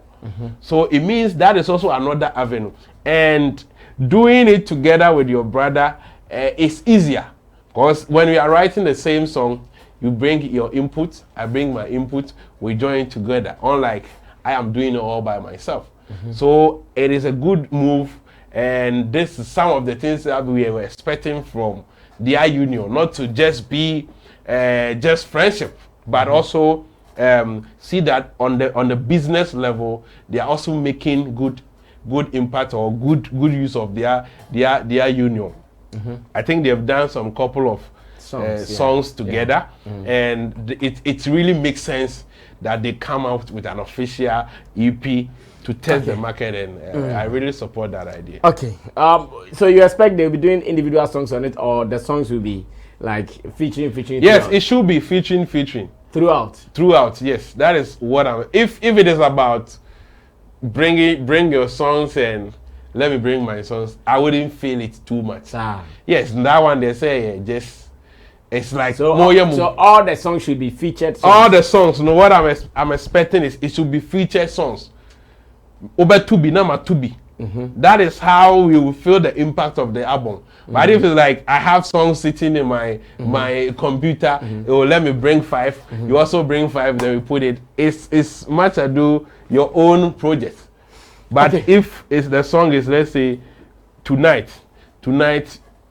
So it means that is also another avenue. And doing it together with your brother is easier, because when we are writing the same song, you bring your input, I bring my input, we join together, unlike I am doing it all by myself. So it is a good move, and this is some of the things that we were expecting from their union, not to just be just friendship, but also see that on the business level, they are also making good impact or good use of their union. I think they've done some couple of songs together, and it really makes sense that they come out with an official EP to test the market, and I really support that idea. Okay, so you expect they'll be doing individual songs on it, or the songs will be like featuring? Yes, it should be featuring throughout. Yes, that is what I'm. If it is about bring your songs and let me bring my songs, I wouldn't feel it too much. Yes, that one they say just it's like so all the songs should be featured songs. All the songs. No, what I'm expecting is it should be featured songs. Over tubi, number tubi. That is how we will feel the impact of the album. But if it's like I have songs sitting in my computer, let me bring 5. You also bring 5, then we put it. It's much ado your own project. But if it's the song is, let's say, tonight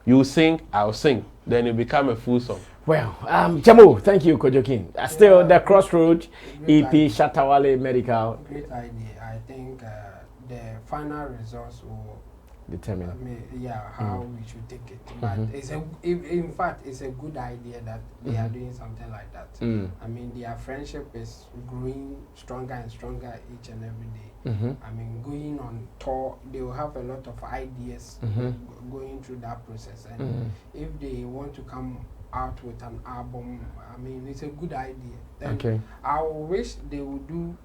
you sing, I'll sing, then it become a full song. Well, Jamo, thank you, Kojokin. Still the Crossroad EP, Shatta, Wale, Medikal. Great idea. I think the final results will determine how we should take it. But in fact, it's a good idea that they are doing something like that. I mean, their friendship is growing stronger and stronger each and every day. I mean, going on tour, they will have a lot of ideas going through that process. And if they want to come out with an album, I mean, it's a good idea. Then I wish they would do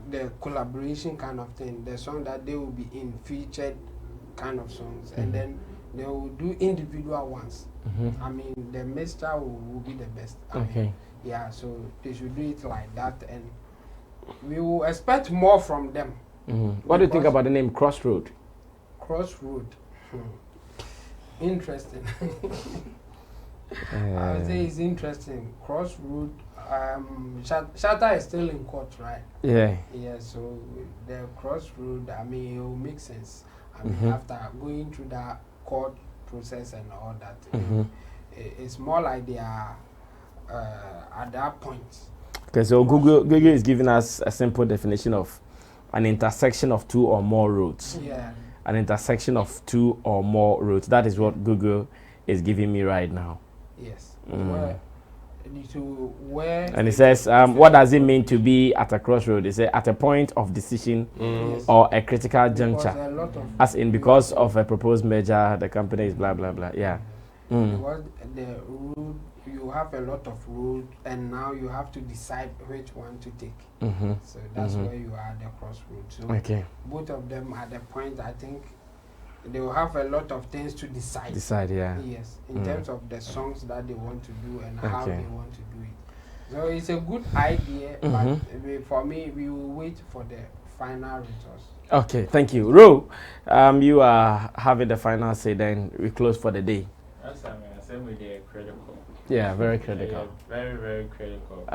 the collaboration kind of thing, the song that they will be in featured kind of songs, and then they will do individual ones. I mean, the mixture will be the best. I mean, so they should do it like that, and we will expect more from them. What do you think about the name Crossroad? Crossroad. Interesting. I would say it's interesting. Crossroad. Shatta is still in court, right? Yeah. Yeah, so the Crossroad, I mean, it will make sense. I mean, after going through that court process and all that, it's more like they are at that point. Okay, so Google is giving us a simple definition of an intersection of 2 or more roads. Yeah. An intersection of 2 or more roads. That is what Google is giving me right now. Yes. And it says, what does it mean to be at a crossroad? It says at a point of decision or a critical juncture. As in, because of a proposed merger, the company is blah, blah, blah. Yeah. Because the road, you have a lot of road, and now you have to decide which one to take. So that's where you are at the crossroad. So both of them at the point, I think, they will have a lot of things to decide. Yes, in terms of the songs that they want to do and how they want to do it. So it's a good idea, but for me, we will wait for the final results. Okay, thank you. Ro, you are having the final say, then we close for the day. That's critical. Yeah, very critical. Very, very critical.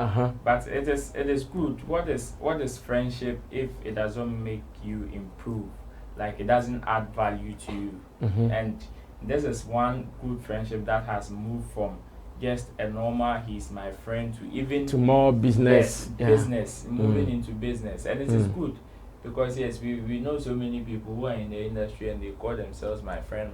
But it is good. What is friendship if it doesn't make you improve? Like, it doesn't add value to you. And this is one good friendship that has moved from just a normal, he's my friend, to even to more business. Business, moving into business. And it is good. Because yes, we know so many people who are in the industry and they call themselves my friend.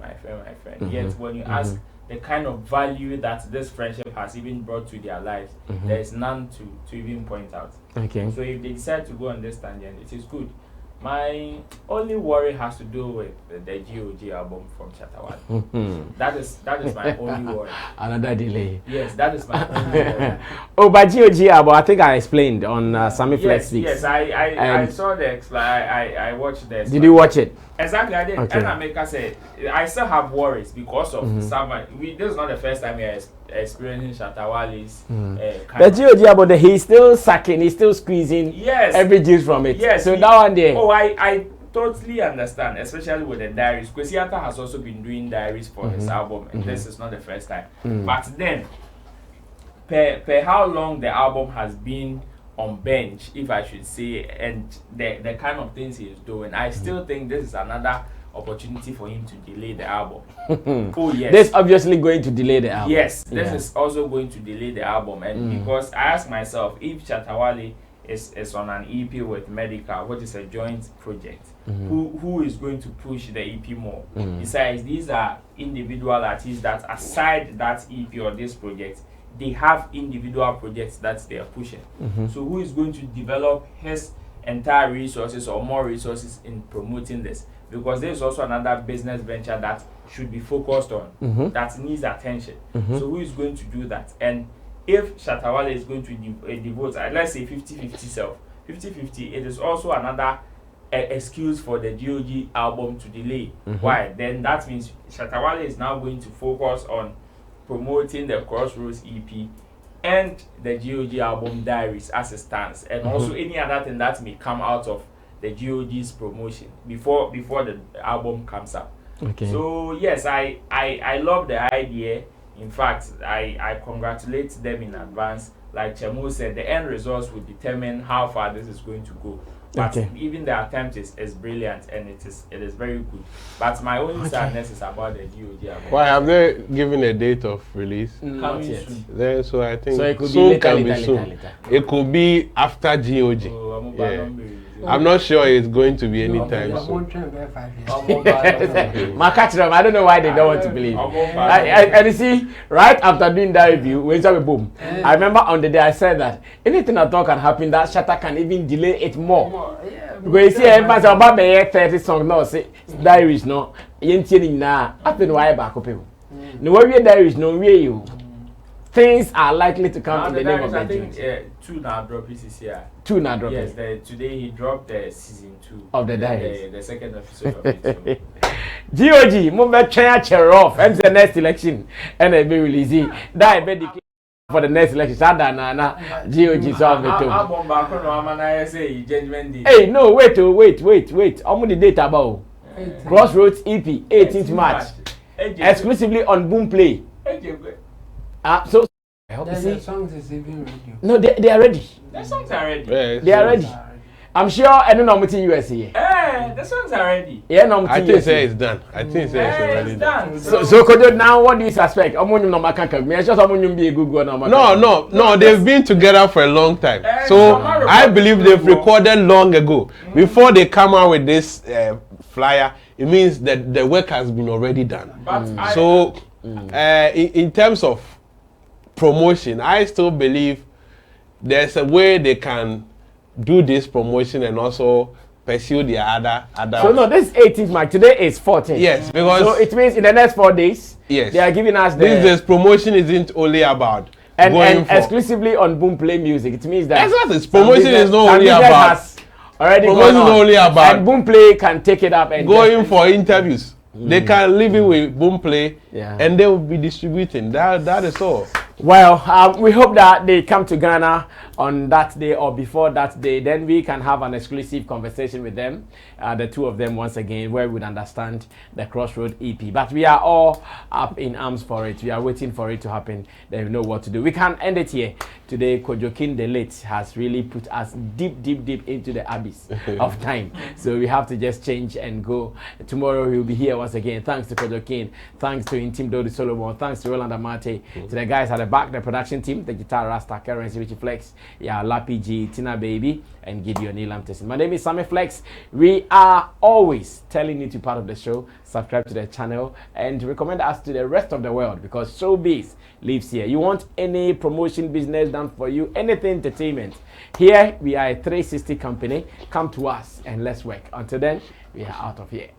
Yet when you ask the kind of value that this friendship has even brought to their lives, there is none to even point out. Okay. So if they decide to go on this tangent, it is good. My only worry has to do with the GOG album from Shatta. That is my only worry. Another delay. Yes, that is my only worry. Oh, but GOG album, I think I explained on Sammy Flex. Yes, I saw the I watched this. Did you watch it? Exactly, I did. Okay. And Ameka said, I still have worries because of Sammy. This is not the first time we are experiencing Shatta Wale's the GOG album, he's still sucking, he's still squeezing every juice from it. Yes. So that one there. Oh, I totally understand, especially with the diaries. Because Shatta has also been doing diaries for his album, and this is not the first time. But then, per how long the album has been on bench, if I should say, and the kind of things he is doing, I still think this is another opportunity for him to delay the album. Oh yes, this obviously going to delay the album. Yes, this is also going to delay the album, and because I ask myself, if Shatta Wale is on an EP with Medikal, which is a joint project, who is going to push the EP more? Besides, these are individual artists that, aside that EP or this project, they have individual projects that they are pushing. So who is going to develop his entire resources or more resources in promoting this? Because there is also another business venture that should be focused on, that needs attention. So who is going to do that? And if Shatta Wale is going to devote, let's say 50-50 self, 50-50, it is also another excuse for the GOG album to delay. Why? Then that means Shatta Wale is now going to focus on promoting the Crossroads EP and the GOG album diaries as it stands, and also any other thing that may come out of the GOG's promotion before the album comes out. Okay. So yes, I love the idea. In fact, I congratulate them in advance. Like Chemo said, the end results will determine how far this is going to go. But even the attempt is brilliant, and it is very good. But my only sadness is about the GOG album. Why have they given a date of release? Not yet. Then, so I think so it could soon be later, can be later, soon. Later. It could be after GOG. Oh, yeah. I'm not sure it's going to be anytime soon. I don't know why they don't want to believe. And you see, right after doing that review, when it's boom, I remember on the day I said that anything at all can happen, that Shatta can even delay it more. Because you see, everyone say about the 30 songs, no, say diaries, no, you na happen why back up. No, where diaries, no, where you. Things are likely to come in the name of the think 2 now drop this year. 2 now drop. Yes, today he dropped the season 2 of the diaries. The second episode of it. GOG, move chair off, and the next election, and I be releasing. That be declared for the next election. Sada GOG solve it. Hey, no, wait. How many date about? Crossroads EP, 18th March, exclusively on Boomplay. So I hope you see. The songs is even ready. No, they are ready. The songs are ready. Yeah, they are ready. I'm sure I don't know in USA. The songs are ready. Yeah, no, I think it's done. I think it's already done. So now what do you suspect? Be a good one. No, they've been together for a long time. So I believe they've recorded long ago. Before they come out with this flyer, it means that the work has been already done. So in terms of promotion, I still believe there's a way they can do this promotion and also pursue the other. So no, this is 18th March. Today is 14th. Yes, because so it means in the next 4 days, yes, they are giving us this promotion isn't only about and exclusively on Boomplay Music. It means that exactly promotion is not only about already promotion is only about and Boomplay can take it up and going for interviews. They can leave it with Boomplay, and they will be distributing. That is all. Well, we hope that they come to Ghana on that day or before that day. Then we can have an exclusive conversation with them, the two of them once again, where we would understand the Crossroad EP. But we are all up in arms for it. We are waiting for it to happen. Then we know what to do. We can end it here. Today, Kojokin the Late has really put us deep into the abyss of time. So we have to just change and go. Tomorrow he'll be here once again. Thanks to Kojokin. Thanks to Intim Dodi Solomon. Thanks to Roland Amate. To the guys at the back, the production team, the guitar Rasta, Currency, Richie Flex, Yeah, Lappy G, Tina Baby, and Gideon Elam Tessin. My name is Sammy Flex. We are always telling you to be part of the show. Subscribe to the channel and recommend us to the rest of the world because showbiz lives here. You want any promotion business done for you, anything entertainment. Here we are a 360 company. Come to us and let's work. Until then, we are out of here.